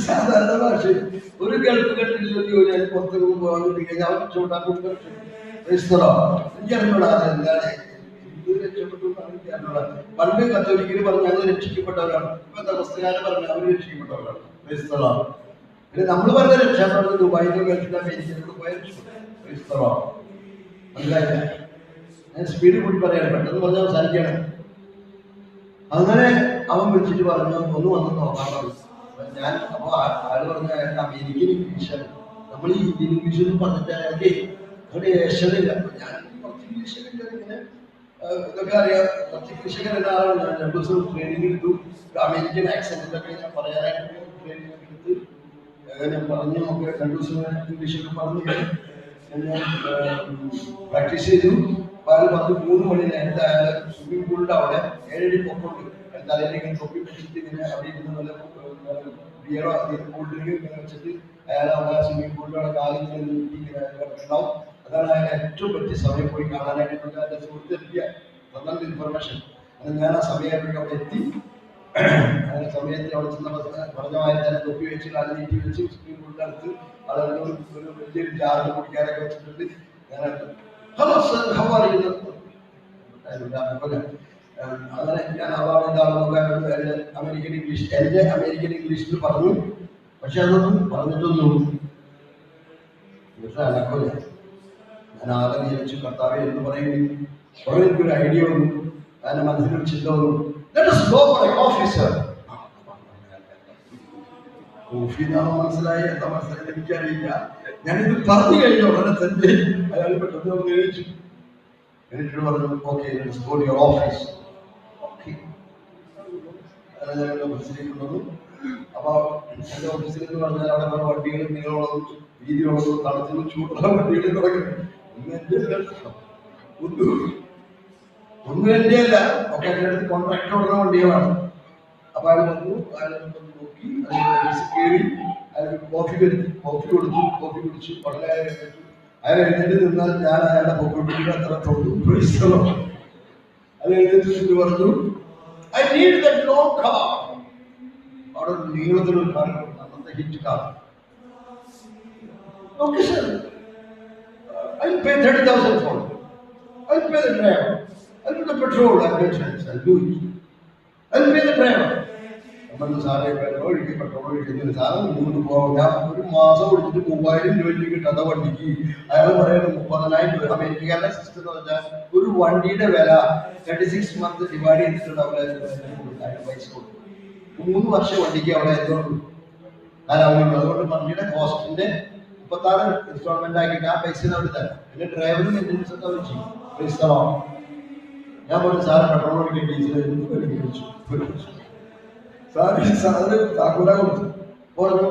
സാധാരണ ഭാഷ. ഒരു ഗൾഫ് കണ്ടില്ല ജോലി പുറത്തേക്ക് പോകാൻ കിട്ടി കഴിഞ്ഞാൽ അവൻ രക്ഷപ്പെട്ടു. ആ കുടുംബം എനിക്കറിഞ്ഞൂടാ എന്താണ് ഇത് രക്ഷപ്പെട്ടു എന്നാണ് എനിക്കറിഞ്ഞൂടാ. പണ്ട് കത്തോലിക്കര് പറഞ്ഞ് ഞങ്ങൾ രക്ഷിക്കപ്പെട്ടവരാണ്. ഇപ്പൊ തമസ്കാര് പറഞ്ഞ അവർ രക്ഷിക്കപ്പെട്ടവരാണ്. പിന്നെ നമ്മൾ പറഞ്ഞ രക്ഷാപ്രവർത്തനം ദുബായിലോ ഗൾഫിലോ അമേരിക്കയിലോ പോയ രക്ഷപ്പെട്ടു. മനസ്സിലായില്ല? ഞാൻ സ്പീഡ് കൂടി പറയാണ്, പെട്ടെന്ന് പറഞ്ഞാൽ അവസാനിക്കുകയാണ്. അങ്ങനെ അവൻ വിളിച്ചിട്ട് പറഞ്ഞു ഒന്ന് വന്ന് നോക്കാൻ പറഞ്ഞു. ഞാൻ അപ്പൊ ആള് പറഞ്ഞ അമേരിക്കൻ ഇംഗ്ലീഷാണ്. നമ്മൾ ഈ ഇന്ത്യൻ ഇംഗ്ലീഷ് ഒന്നും പറഞ്ഞിട്ട് അയാൾക്ക് അവിടെ ഏഷ്യനില്ല. ഞാൻ കുറച്ച് ഇംഗ്ലീഷൊക്കെ ഇങ്ങനെ ഇതൊക്കെ അറിയാം. കുറച്ച് ഇംഗ്ലീഷൊക്കെ അറിയുന്ന ആളാണ്. ഞാൻ 2 ദിവസം ട്രെയിനിങ് എടുത്തു. അമേരിക്കൻ ആക്സെന്റിലൊക്കെ ഞാൻ പറയാനായിട്ട് ട്രെയിനിങ് എടുത്ത് ഞാൻ പറഞ്ഞു. നമുക്ക് 2 ദിവസം ഇംഗ്ലീഷൊക്കെ പറഞ്ഞു ഞാൻ പ്രാക്ടീസ് ചെയ്തു. അയാൾ 3 മണി നേരത്തെ അയാൾ സ്വിമ്മിംഗ് പൂളിന്റെ അവിടെ 7 അടി പൊക്കമുണ്ട്. തലയിലേക്ക് തൊപ്പി വെച്ചിട്ട് ഇങ്ങനെ അവിടെ ഇരുന്ന് നല്ല ബിയറോ കൂൾഡ്രിങ്ക് ഇങ്ങനെ വെച്ചിട്ട് അയാൾ അവിടെ സ്വിമ്മിംഗ് പൂളിന്റെ അവിടെ കാലിങ്ങനെ നീട്ടിണ്ടാവും. അതാണ് അയാൾ ഏറ്റവും പറ്റിയ സമയം പോയി കാണാനായിട്ട്. എന്റെ സുഹൃത്ത് എത്തിയ നല്ല ഇൻഫർമേഷൻ. അത് ഞാൻ ആ സമയമായിട്ട് അവിടെ എത്തി. അങ്ങനെ സമയത്ത് അവിടെ ചെന്ന പറഞ്ഞ മാതിരി തന്നെ തൊപ്പി വെച്ച് കാലിൽ നീട്ടി വെച്ച് സ്വിമ്മിംഗ് പൂളിന്റെ അടുത്ത് ആളുകൾ ഒരു വലിയൊരു ജാറിൽ കുടിക്കാനൊക്കെ വെച്ചിട്ടുണ്ട്. ഞാൻ hello sir, how are you? അങ്ങനെ ഞാൻ അമേരിക്കൻ ഇംഗ്ലീഷ് എന്റെ അമേരിക്കൻ ഇംഗ്ലീഷിൽ പറഞ്ഞു. പക്ഷെ അതൊന്നും പറഞ്ഞിട്ടൊന്നും അനക്കല്ല. ഞാൻ ആകെ നിയമിച്ചു കർത്താവെ എന്ന് പറയുകയും അവിടെ എനിക്കൊരു ഐഡിയ വന്നു. അതിന്റെ മനസ്സിലൊരു ചിന്ത വന്നു, കോഫി എന്നാണോ മനസ്സിലായി എന്താ മനസ്സിലായി എനിക്കറിയില്ല. ഞാനിത് പറഞ്ഞു കഴിഞ്ഞ ഉടനെ തന്നെ അയാൾ പെട്ടെന്ന് എഴുതിച്ചു. എന്നിട്ട് പറഞ്ഞു, okay let's go to your office. Okay, ഓഫീസിലേക്ക് വന്നു. അപ്പൊ എന്റെ ഓഫീസിൽ എന്ന് പറഞ്ഞാൽ അവിടെ കുറെ വണ്ടികൾ നീളമുള്ളതും വീതിയുള്ളതും തളച്ചതും ചൂടുള്ള വണ്ടികൾ തുടങ്ങി. ഒന്നും എന്റെ അല്ല, ഒക്കെ എന്റെ അടുത്ത് കോൺട്രാക്ട് ഓടുന്ന വണ്ടികളാണ്. അപ്പൊ അയാൾ വന്നു, അയാൾ നോക്കി, ഓഫീസിൽ കയറി, അയാൾ കോഫി കൊടുത്തു, കോഫി കുടിച്ചു, വളരെ അയാൾ എഴുന്നേറ്റ് നിന്നാൽ ഞാൻ അയാളുടെ പൊക്കിട്ട് അത്ര തൊട്ടു. അത് എഴുന്നേറ്റ് പറഞ്ഞു, I need that long car. അവിടെ നീളത്തിലൊരു കാർ, അന്നത്തെ hit car. Okay sir, I'll pay 30,000 for it. I'll pay the driver. I'll do the petrol, I'll pay insurance, I'll do it. I'll pay the driver. സാറേ petrol ഒഴിക്കുന്നതിന് സാധനം മുന്നോട്ട് പോകാം. ഞാൻ ഒരു മാസം കൊടുത്തിട്ട് 3000 രൂപയ്ക്ക് കിട്ടാത്ത വണ്ടിക്ക് അയാൾ പറയുന്നത് 30,000 രൂപ. അമേരിക്കയിലെ സിസ്റ്റം എന്ന് പറഞ്ഞാൽ ഒരു വണ്ടിയുടെ വില 36 months ഡിവൈഡ് ചെയ്തിട്ടുണ്ട്. അവിടെ പൈസ കൊടുക്കും. 3 വർഷം വണ്ടിക്ക് അവിടെ എന്തുകൊണ്ട് കാലാവധി. അതുകൊണ്ട് വണ്ടിയുടെ കോസ്റ്റിന്റെ 36 ഇൻസ്റ്റാൾമെന്റ് ആക്കിയിട്ട് ആ പൈസ അവർ തരാം. പിന്നെ ഡ്രൈവറും മെയിൻ്റെനൻസ് ഒക്കെ അവർ ചെയ്യും. പൈസ ഞാൻ പറഞ്ഞു സാറ് പെട്രോൾ ഒഴിക്കാൻ ഡീസൽ സാറ് താക്കൂട കൊടുത്തു. പറഞ്ഞു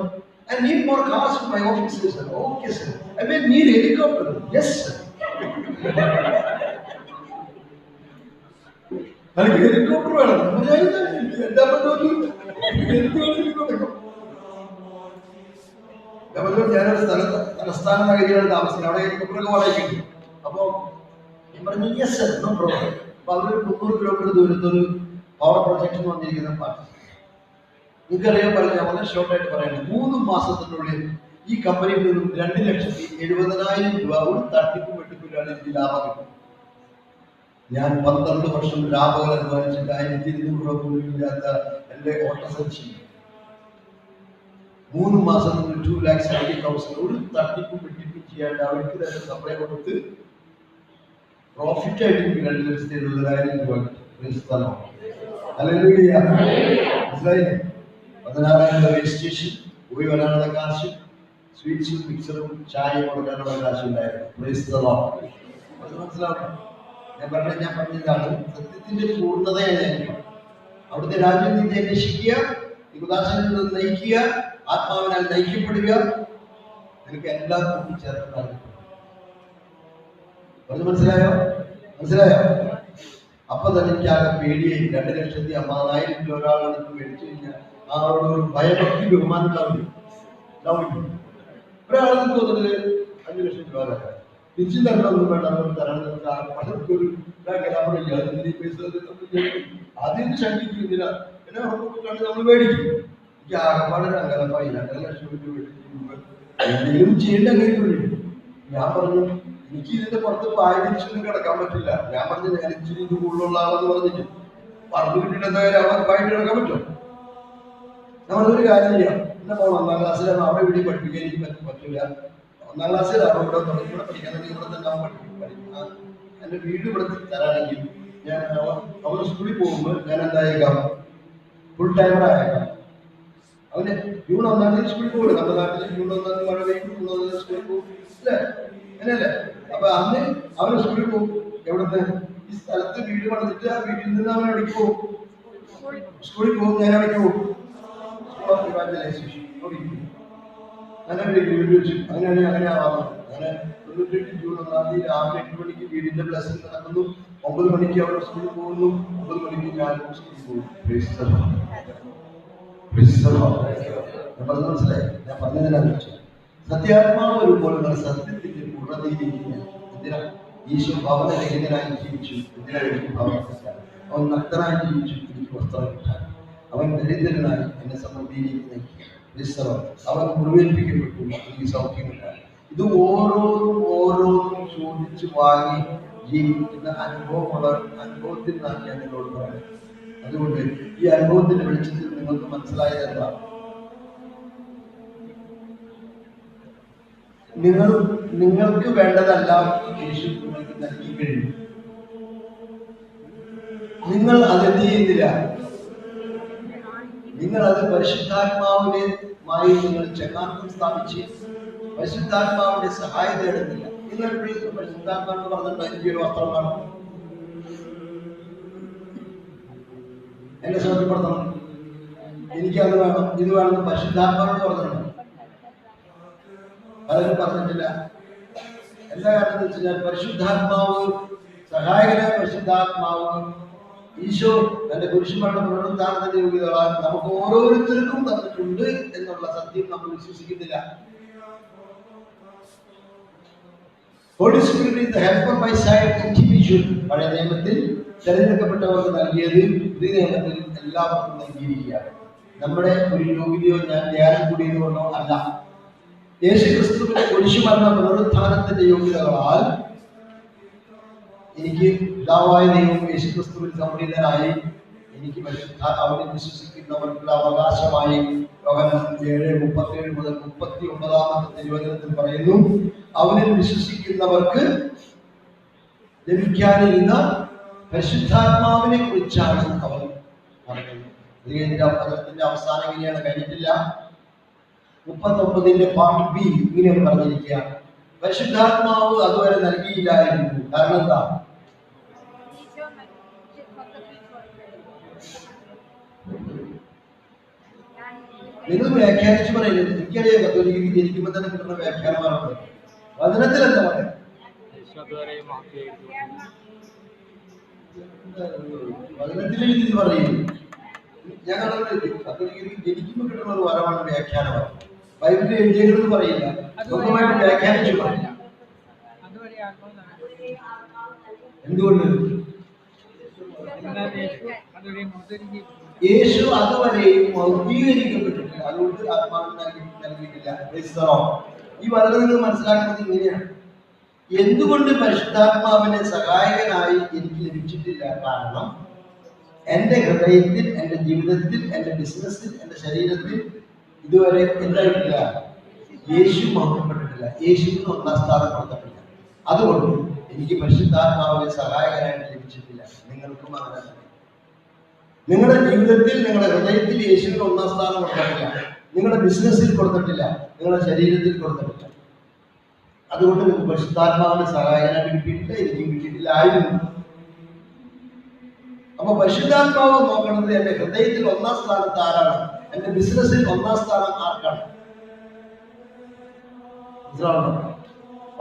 I need more cars for my office, sir. Okay, sir. I may need helicopter. Yes, sir. Helicopter വേണം. ഞാനൊരു തലസ്ഥാന നഗരിയാണ് താമസിക്കുന്നത്. അവിടെ ഹെലികോപ്റ്ററൊക്കെ വാടകയ്ക്ക്. അപ്പൊ ഞാൻ പറഞ്ഞു യെസ് സർ, നോ പ്രോബ്ലം. അപ്പൊ അവരൊരു 300 കിലോമീറ്റർ ദൂരത്തൊരു പവർ പ്രൊജക്ട് എന്ന് വന്നിരിക്കുന്ന പാർട്ടി. നിങ്ങൾക്കറിയാൻ പറഞ്ഞാൽ വളരെ ഷോർട്ടായിട്ട് പറയണം. 3 മാസത്തിനുള്ളിൽ ഈ കമ്പനിയിൽ നിന്നും 2,70,000 രൂപ ഒരു തട്ടിപ്പും വെട്ടിപ്പിലാണ് എനിക്ക് ലാഭം കിട്ടും. ഞാൻ 12 വർഷം ലാഭങ്ങൾ അധ്വാനിച്ചിട്ട് 1,200 രൂപ പോലും ഇല്ലാത്ത എന്റെ ഓട്ടസഞ്ചി 3 മാസത്തിന് 2,70,000 ഒരു തട്ടിപ്പും വെട്ടിപ്പും ചെയ്യാണ്ട് അവർക്ക് തന്നെ സപ്ലൈ കൊടുത്ത് പ്രോഫിറ്റ് ആയിട്ട് എനിക്ക് 2,70,000 രൂപ കിട്ടും. മനസ്സിലായില്ലേ? 16,000 രജിസ്ട്രേഷൻ, പോയി വരാനുള്ള കാശ്, സ്വീറ്റ്സും മിക്സറും ചായയും കൊടുക്കാനുള്ള കാശ് ഉണ്ടായിരുന്നു. മനസ്സിലാവും. ഞാൻ പറഞ്ഞതാണ് സത്യത്തിന്റെ പൂർണ്ണതയാണ്. അവിടുത്തെ രാജ്യം നീതി അന്വേഷിക്കുക, ഉദാസനത്തിൽ നിന്ന് നയിക്കുക, ആത്മാവിനാൽ നയിക്കപ്പെടുക. നിനക്ക് എല്ലാം കൂട്ടിച്ചേർക്കുന്നതാണ്. മനസ്സിലായോ? അപ്പൊ തന്നെ എനിക്ക് ആകെ പേടിയായി. 2,50,000 രൂപ ഒരാളെടുത്ത് മേടിച്ചു കഴിഞ്ഞാൽ ആളോട് ഒരു ഭയഭക്തി ബഹുമാനം ഉണ്ടാവില്ല. ഒരാളെന്ന് തോന്നുന്നത് 5 ലക്ഷം രൂപ തിരിച്ചും തരണമൊന്നും വേണ്ട. പലർക്കൊരു കലാപമില്ല. ആദ്യം ശങ്കിക്കുന്നില്ല, എന്നെ ഉറപ്പൊക്കെ കണ്ട് നമ്മൾ മേടിക്കും. എനിക്ക് ആകപ്പാട് അങ്കലപ്പായി 2 ലക്ഷം രൂപ മേടിക്കുമ്പോൾ എന്തെങ്കിലും ചെയ്യേണ്ട കാര്യമില്ല. ഞാൻ പറഞ്ഞു എനിക്ക് ഇതിന്റെ പുറത്ത് പായ തിരിച്ചൊന്നും കിടക്കാൻ പറ്റില്ല. ഞാൻ പറഞ്ഞു ഞാൻ ഇച്ചിരി ഇത് കൂടുതലുള്ള ആളെന്ന് പറഞ്ഞിട്ട് പറഞ്ഞു കിട്ടിയിട്ട് എന്തായാലും അവിടെ പായിട്ട് കിടക്കാൻ പറ്റും. നമ്മളൊരു കാര്യം ചെയ്യാം. എന്റെ മോൾ 1ാം ക്ലാസ്സിലാണ്. അവിടെ ഇവിടെ പഠിപ്പിക്കാൻ എനിക്ക് പറ്റില്ല. 1ാം ക്ലാസ്സിലാണ് ഇവിടെ ഇവിടെ പഠിക്കാൻ ഇവിടെ തന്നെ പഠിക്കും. എന്റെ വീട് ഇവിടെ തരാണെങ്കിൽ ഞാൻ അവന് സ്കൂളിൽ പോകുമ്പോൾ ഞാൻ എന്തായേക്കാം, ഫുൾ ടൈമർ ആയേക്കാം. അവന് ജൂൺ 1-ാം തീയതി സ്കൂളിൽ പോകും. നമ്മുടെ നാട്ടിൽ ജൂൺ 1-ാം തീയതി മഴ പെയ്യും, സ്കൂളിൽ പോകും അല്ലേ? അങ്ങനെയല്ലേ? അപ്പൊ അന്ന് അവന് സ്കൂളിൽ പോകും. എവിടുന്ന് ഈ സ്ഥലത്ത് വീട് പണിതിട്ട് ആ വീട്ടിൽ നിന്ന് അവൻ എവിടേക്ക് പോകും? സ്കൂളിൽ പോകും. ഞാൻ എവിടേക്ക് പോകും? അങ്ങനെ ആവാം. അങ്ങനെ 98 ജൂൺ 1-ാം തീയതി രാവിലെ 8 മണിക്ക് വീടിന്റെ ബ്ലസ്സിംഗ് നടക്കുന്നു. 9 മണിക്ക് അവർ സ്കൂളിൽ പോകുന്നു. 9 മണിക്ക് ഞാൻ സ്കൂളിൽ പോകും. മനസ്സിലായി? ഞാൻ പറഞ്ഞതിനാണ് സത്യാത്മാവ് വരുമ്പോൾ നിങ്ങൾ സത്യത്തിന്റെ പൂർണ്ണതയിലേക്ക്. എന്തിനാ ഈശോ ഭവനരഹിതനായി ജീവിച്ചു? എന്തിനാണ് എനിക്ക് ഭവനം കിട്ടാൻ? അവൻ നഗ്നനായി ജീവിച്ചു എനിക്ക് വസ്ത്രം കിട്ടാൻ. അവൻ ദരിദ്രനായി എന്നെ സമൃദ്ധിയിലേക്ക് നയിക്കുക. അവൻ മുറിവേൽപ്പിക്കപ്പെട്ടു എനിക്ക് സൗഖ്യം കിട്ടാൻ. ഇത് ഓരോന്നും ചോദിച്ചു വാങ്ങി ജീവിക്കുന്ന അനുഭവത്തിൽ നിന്നാണ് ഞാൻ നിങ്ങളോട് പറയുന്നത്. അതുകൊണ്ട് ഈ അനുഭവത്തിന്റെ വെളിച്ചത്തിൽ നിങ്ങൾക്ക് മനസ്സിലായത് എന്താ? നിങ്ങൾക്ക് വേണ്ടതെല്ലാം യേശു നിങ്ങൾക്ക് നൽകി കഴിഞ്ഞു. നിങ്ങൾ അതെന്ത് ചെയ്യുന്നില്ല? നിങ്ങൾ അത് പരിശുദ്ധാത്മാവിനുമായി നിങ്ങൾ ചങ്ങാത്തം സ്ഥാപിച്ച് പരിശുദ്ധാത്മാവിന്റെ സഹായം തേടുന്നില്ല. നിങ്ങൾ പരിശുദ്ധാത്മാവെന്ന് പറഞ്ഞിട്ട് എനിക്കൊരു വസ്ത്രം കാണും, എന്നെ ശ്രദ്ധപ്പെടുത്തണം. എനിക്കത് വേണം ഇത് വേണമെന്ന് പരിശുദ്ധാത്മാവോട് പറഞ്ഞിട്ടുണ്ട്. പലരും പറഞ്ഞിട്ടില്ല. എന്താ കാരണം എന്ന് വെച്ചാൽ പരിശുദ്ധാത്മാവ്, സഹായകനായ പരിശുദ്ധാത്മാവ്, ഈശോ തന്റെ പുരുഷന്മാരുടെ പുനരുദ്ധാനത്തിന്റെ യോഗ്യതകളാൽ നമുക്ക് ഓരോരുത്തർക്കും തന്നിട്ടുണ്ട് എന്നുള്ള സത്യം നമ്മൾ വിശ്വസിക്കുന്നില്ല. Holy Spirit is the helper by side individual. പഴയ നിയമത്തിൽ തിരഞ്ഞെടുക്കപ്പെട്ടവർക്ക് നൽകിയത് പുതിയ നിയമത്തിൽ എല്ലാവർക്കും നൽകിയിരിക്കുകയാണ്. നമ്മുടെ ഒരു യോഗ്യതയോ ഞാൻ ധ്യാനം കൂടിയതുകൊണ്ടോ അല്ല. യേശു ക്രിസ്തുവിന്റെ കുരിശുമരണ പുനരുത്ഥാനത്തിന്റെ യോഗ്യതകളാൽ എനിക്ക് പിതാവായ ദൈവം യേശു ക്രിസ്തുവിൽ സംപ്രീതനായി എനിക്ക് അവനെ വിശ്വസിക്കുന്നവർക്കുള്ള അവകാശമായി യോഹന്നാൻ 7:37 മുതൽ 39 തിരുവചനത്തിൽ പറയുന്നു, അവനിൽ വിശ്വസിക്കുന്നവർക്ക് ലഭിക്കാനിരുന്ന പരിശുദ്ധാത്മാവിനെ കുറിച്ചാണ് അവൻ പറയുന്നത്. പദത്തിന്റെ അവസാനം ഇങ്ങനെയാണ്, കഴിഞ്ഞിട്ടില്ല. 39 പാർട്ട് ബി ഇങ്ങനെ പറഞ്ഞിരിക്കുക, പരിശുദ്ധാത്മാവ് അതുവരെ നൽകിയില്ലായിരുന്നു. കാരണം എന്താ? നിങ്ങൾ വ്യാഖ്യാനിച്ച് പറയുന്നത് എനിക്കറിയാം. കത്തോലിക്കർക്ക് ജനിക്കുമ്പോൾ തന്നെ കിട്ടുന്ന വ്യാഖ്യാനമാണ്. വചനത്തിൽ എന്താ പറയാ? വചനത്തിൽ എഴുതി പറയുന്നു. ഞാൻ കണ്ടത് കത്തോലിക്കർക്ക് ജനിക്കുമ്പോൾ കിട്ടുന്ന ഒരു വരമാണ് വ്യാഖ്യാനമാണ്. ബൈബിളിൽ എഴുതിയെന്ന് പറയില്ല, സ്വന്തമായിട്ട് വ്യാഖ്യാനിച്ചു പറയില്ല. എന്തുകൊണ്ട്? യേശു അതുവരെയും മൗഢ്യീകരിക്കപ്പെട്ടിട്ടില്ല, അതുകൊണ്ട് ആത്മാവിനെ നൽകിയിട്ടില്ല. ഈ വചനം നിങ്ങൾ മനസ്സിലാക്കുന്നത് ഇങ്ങനെയാണ്. എന്തുകൊണ്ട് പരിശുദ്ധാത്മാവിനെ സഹായകനായി എനിക്ക് ലഭിച്ചിട്ടില്ല? കാരണം എൻ്റെ ഹൃദയത്തിൽ, എൻ്റെ ജീവിതത്തിൽ, എൻ്റെ ബിസിനസ്സിൽ, എൻ്റെ ശരീരത്തിൽ ഇതുവരെ എന്തായിട്ടില്ല? യേശു മഹത്വപ്പെട്ടിട്ടില്ല, യേശുവിന് ഒന്നാം സ്ഥാനം കൊടുത്തിട്ടില്ല. അതുകൊണ്ട് എനിക്ക് പരിശുദ്ധാത്മാവിനെ സഹായകനായിട്ട് ലഭിച്ചിട്ടില്ല. നിങ്ങൾക്കും അങ്ങനെ. നിങ്ങളുടെ ജീവിതത്തിൽ, നിങ്ങളുടെ ഹൃദയത്തിൽ യേശുവിന് ഒന്നാം സ്ഥാനം കൊടുത്തിട്ടില്ല, നിങ്ങളുടെ ബിസിനസ്സിൽ കൊടുത്തിട്ടില്ല, നിങ്ങളുടെ ശരീരത്തിൽ കൊടുത്തിട്ടില്ല. അതുകൊണ്ട് നിങ്ങൾക്ക് പരിശുദ്ധാത്മാവിനെ സഹായകനായിട്ട് കിട്ടിയിട്ടില്ല, എനിക്കും കിട്ടിയിട്ടില്ലായിരുന്നു. അപ്പൊ പരിശുദ്ധാത്മാവ് നോക്കുന്നത് എന്റെ ഹൃദയത്തിൽ ഒന്നാം സ്ഥാനത്ത് ആരാണ്, എന്റെ ബിസിനസ്സിൽ ഒന്നാം സ്ഥാനം ആർക്കാണ്?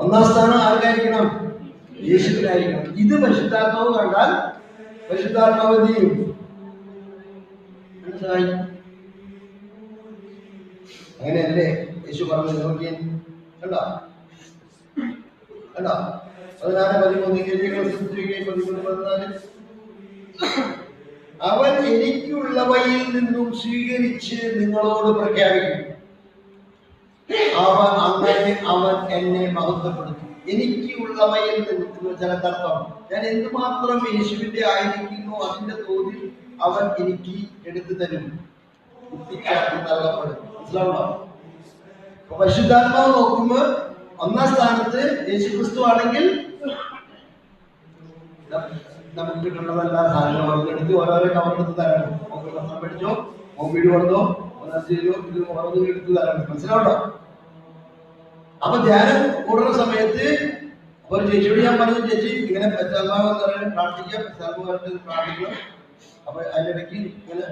ഒന്നാം സ്ഥാനം ആർക്കായിരിക്കണം? യേശുവിനായിരിക്കണം. ഇത് പരിശുദ്ധാത്മാവ് കണ്ടാൽ പരിശുദ്ധാത്മാവ് എന്ത് ചെയ്യും? മനസ്സിലായി? അങ്ങനെയല്ലേ യേശു പറഞ്ഞു? നോക്കിയ കണ്ടോ കണ്ടോ 16:13 അവൻ എനിക്കുള്ളവയിൽ നിന്നും സ്വീകരിച്ച് നിങ്ങളോട് പ്രഖ്യാപിക്കും. അവൻ എന്നെ മഹത്വപ്പെടുത്തും. എനിക്കുള്ളവയിൽ നിന്നും ചിലതർത്ഥം, ഞാൻ എന്തുമാത്രം യേശുവിന്റെ ആയിരിക്കുന്നു അതിന്റെ തോതിൽ അവൻ എനിക്ക് എടുത്തു തരും, നൽകപ്പെടും. മനസ്സിലാവണോ? പരിശുദ്ധാത്മാവ് നോക്കുമ്പോൾ ഒന്നാം സ്ഥാനത്ത് യേശു ക്രിസ്തു ആണെങ്കിൽ നമുക്ക് കിട്ടുന്നതെല്ലാ സാധനങ്ങളും എടുത്ത് ഓരോരോ കവറെടുത്ത് തരണം. നമുക്ക് പത്രം പഠിച്ചോ, വീട് കൊടുത്തോ, ചെയ്തോ, ഇത് ഓരോന്നും എടുത്ത് തരണം. മനസ്സിലാവണ്ടോ? അപ്പൊ ധ്യാനം കൂടുന്ന സമയത്ത് ഒരു ചേച്ചിയോട് ഞാൻ പറഞ്ഞു, ചേച്ചി ഇങ്ങനെ പ്രാർത്ഥിക്കാം, പ്രാർത്ഥിക്കണം. അപ്പൊ അതിനിടയ്ക്ക് ഇങ്ങനെ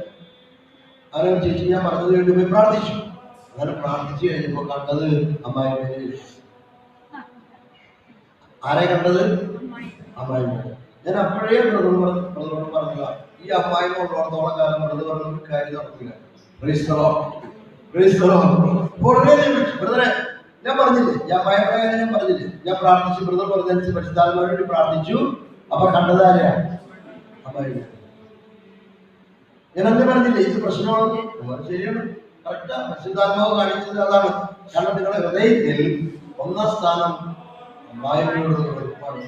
അങ്ങനെ ചേച്ചി ഞാൻ പറഞ്ഞത് വേണ്ടി പോയി പ്രാർത്ഥിച്ചു. അങ്ങനെ പ്രാർത്ഥിച്ചു കഴിഞ്ഞപ്പോ കണ്ടത് അമ്മായിമ്മ. ആരെ കണ്ടത്? അമ്മായിമ്മ. ഞാൻ അപ്പോഴേ ബ്രദറോട് പറഞ്ഞതാ, ഈ അമ്മായിമ്മ ഉള്ളിടത്തോളം കാലം ബ്രദർ പറഞ്ഞൊരു കാര്യം നടക്കില്ല. ബ്രദറെ ഞാൻ പറഞ്ഞില്ലേ, ഞാൻ അമ്മായിമ്മയുടെ കാര്യം ഞാൻ പറഞ്ഞില്ലേ, ഞാൻ പ്രാർത്ഥിച്ചു, ബ്രദർ പറഞ്ഞനുസരിച്ച് പരിശുദ്ധാത്മാവിന് വേണ്ടി പ്രാർത്ഥിച്ചു. അപ്പൊ കണ്ടത് ആരെയാ? അമ്മായിമ്മ. ഞാൻ അന്ന് പറഞ്ഞില്ലേ ഇത് പ്രശ്നമാണ്. ശരിയാണ്, കറക്റ്റാ. പരിശുദ്ധാത്മാവ് കാണിച്ചത് അതാണ്. കാരണം നിങ്ങളുടെ ഹൃദയത്തിൽ ഒന്നാം സ്ഥാനം അമ്മായിമ്മയോട് വെറുപ്പാണ്.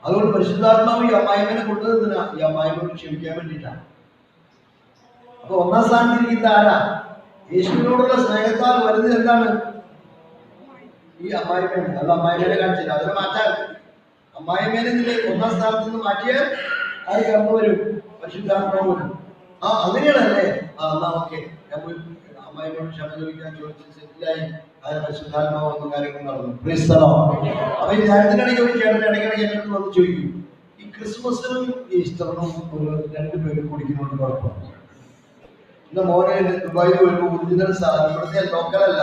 അതുകൊണ്ട് പരിശുദ്ധാത്മാവ് ഈ അമ്മായിമ്മനെ കൊണ്ടുവന്നതിനാ, ഈ അമ്മായിമ്മയോട് ക്ഷമിക്കാൻ വേണ്ടിയിട്ടാണ്. അപ്പൊ ഒന്നാം സ്ഥാനത്തിരിക്കുന്ന ആരാ? യേശുവിനോടുള്ള സ്നേഹത്താൽ വരുന്നത് എന്താണ്? ഈ അമ്മായിമ്മയാണ്. അത് അമ്മായിമ്മേനെ കാണിച്ചില്ല, അതിനെ മാറ്റാൻ. അമ്മായിമ്മേനെ ഒന്നാം സ്ഥാനത്ത് നിന്ന് മാറ്റിയാൽ ആര് കടന്നു വരും? പരിശുദ്ധാത്മാവ് വരും. അങ്ങനെയാണല്ലേ? എന്നാ ഓക്കെ, ഞാൻ പോയി അമ്മായിമ്മയോട് ക്ഷമ ചോദിക്കാൻ ചോദിച്ച് സെറ്റിലായി. അതിന് പരിശുദ്ധാത്മാവ് വന്ന കാര്യങ്ങൾ നടന്നു. അപ്പൊ ഈ ധ്യാനത്തിനിടയ്ക്ക് ഒരു ചേട്ടൻ ഇടയ്ക്കിടയ്ക്ക് എന്നെ വന്ന് ചോദിക്കും, ഈ ക്രിസ്മസിനും ഈസ്റ്ററിനും ഒരു 2 പേര് കുടിക്കുന്നുണ്ട് കുഴപ്പമില്ല. എന്റെ മോനെ ദുബായിൽ വരുമ്പോൾ ഒറിജിനൽ സാധനം, ഇവിടുത്തെ ലോക്കലല്ല,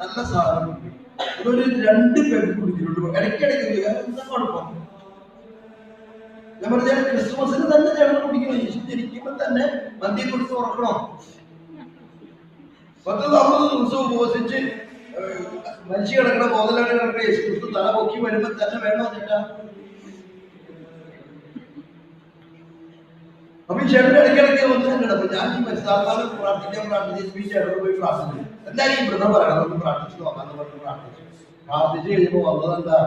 നല്ല സാധനം കുടിക്കും. അതൊരു 2 പേർക്ക് കുടിക്കുന്നുണ്ട് ഇടയ്ക്കിടയ്ക്ക്. എന്താ കുഴപ്പം? ഞാൻ പറഞ്ഞ ക്രിസ്മസിന് തന്നെ ചേട്ടൻ കുടിക്കണം. യേശു ജനിക്കുമ്പോൾ തന്നെ മദ്യം കുടിച്ച് ഉറക്കണോ? 10-40 ദിവസം ഉപവസിച്ച് മനുഷ്യ കിടക്കണ ബോധലാണ് കിടക്കണ യേശു ക്രിസ്തു തല പൊക്കി വരുമ്പോ തന്നെ വേണോ ചേട്ടാ? അപ്പൊ ഈ ചേട്ടൻ ഇടയ്ക്കിടയ്ക്ക് വന്നിട്ടുണ്ട്. അപ്പൊ ഞാൻ ഈ മനസ്സിലാക്കാനും പ്രാർത്ഥിച്ച് ചേട്ടൻ പോയി പ്രാർത്ഥിച്ചു. എന്തായാലും ഈ ബ്രദർ പറയണം, നമുക്ക് പ്രാർത്ഥിച്ചു നോക്കാന്ന് പറഞ്ഞ് പ്രാർത്ഥിച്ചു കഴിയുമ്പോ വന്നതെന്താ?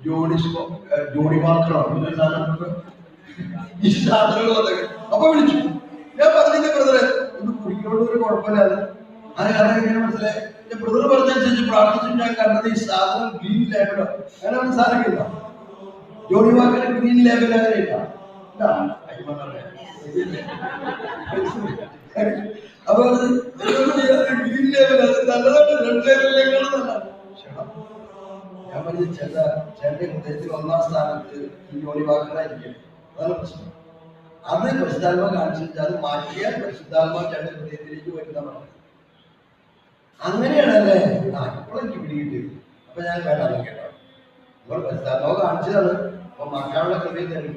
ജോഡി മാത്രമാണ് ഈ സാധനങ്ങൾ വന്നേക്കെ. അപ്പൊ വിളിച്ചു. ഞാൻ പറഞ്ഞില്ല ബ്രദറെ, ഒന്ന് കുടിക്കണോണ്ട് ഒരു കുഴപ്പമില്ലാതെ. അതാണ് ഇങ്ങനെ മനസ്സിലായി. ബ്രദർ പറഞ്ഞനുസരിച്ച് പ്രാർത്ഥിച്ചു. ഞാൻ കണ്ടത് ഈ സാധനം ഗ്രീൻ ലേബലോ അങ്ങനെ സാധനം ഇല്ല. ജോഡി വാക്കർ ഗ്രീൻ ലേബൽ അങ്ങനെ ഇല്ല. അപ്പൊ ഗ്രീൻ ലേബൽ അത് നല്ലതാണ്, 2 ലേബലിലേക്കാണ്. ഞാൻ പറഞ്ഞ ചേട്ടന്റെ ഹൃദയത്തിൽ 1-ാം സ്ഥാനത്ത് ഈ ജോലി വാക്കുകളായിരിക്കും. അതാണ് പ്രശ്നം. അത് പരിശുദ്ധാത്മ കാണിച്ചിട്ട് അത് മാറ്റിയാൽ പരിശുദ്ധാത്മ ചേട്ടന്റെ ഹൃദയത്തിലേക്ക് വരുന്നതാണ്. അങ്ങനെയാണല്ലേ? ഇപ്പോഴെനിക്ക് പിടികിട്ടിയത്. അപ്പൊ ഞാൻ വേണ്ട കേട്ടോ, നമ്മൾ പരിശുദ്ധാത്മാവ് കാണിച്ചതാണ്. അപ്പൊ മാറ്റാനുള്ള കൃപയും തരും.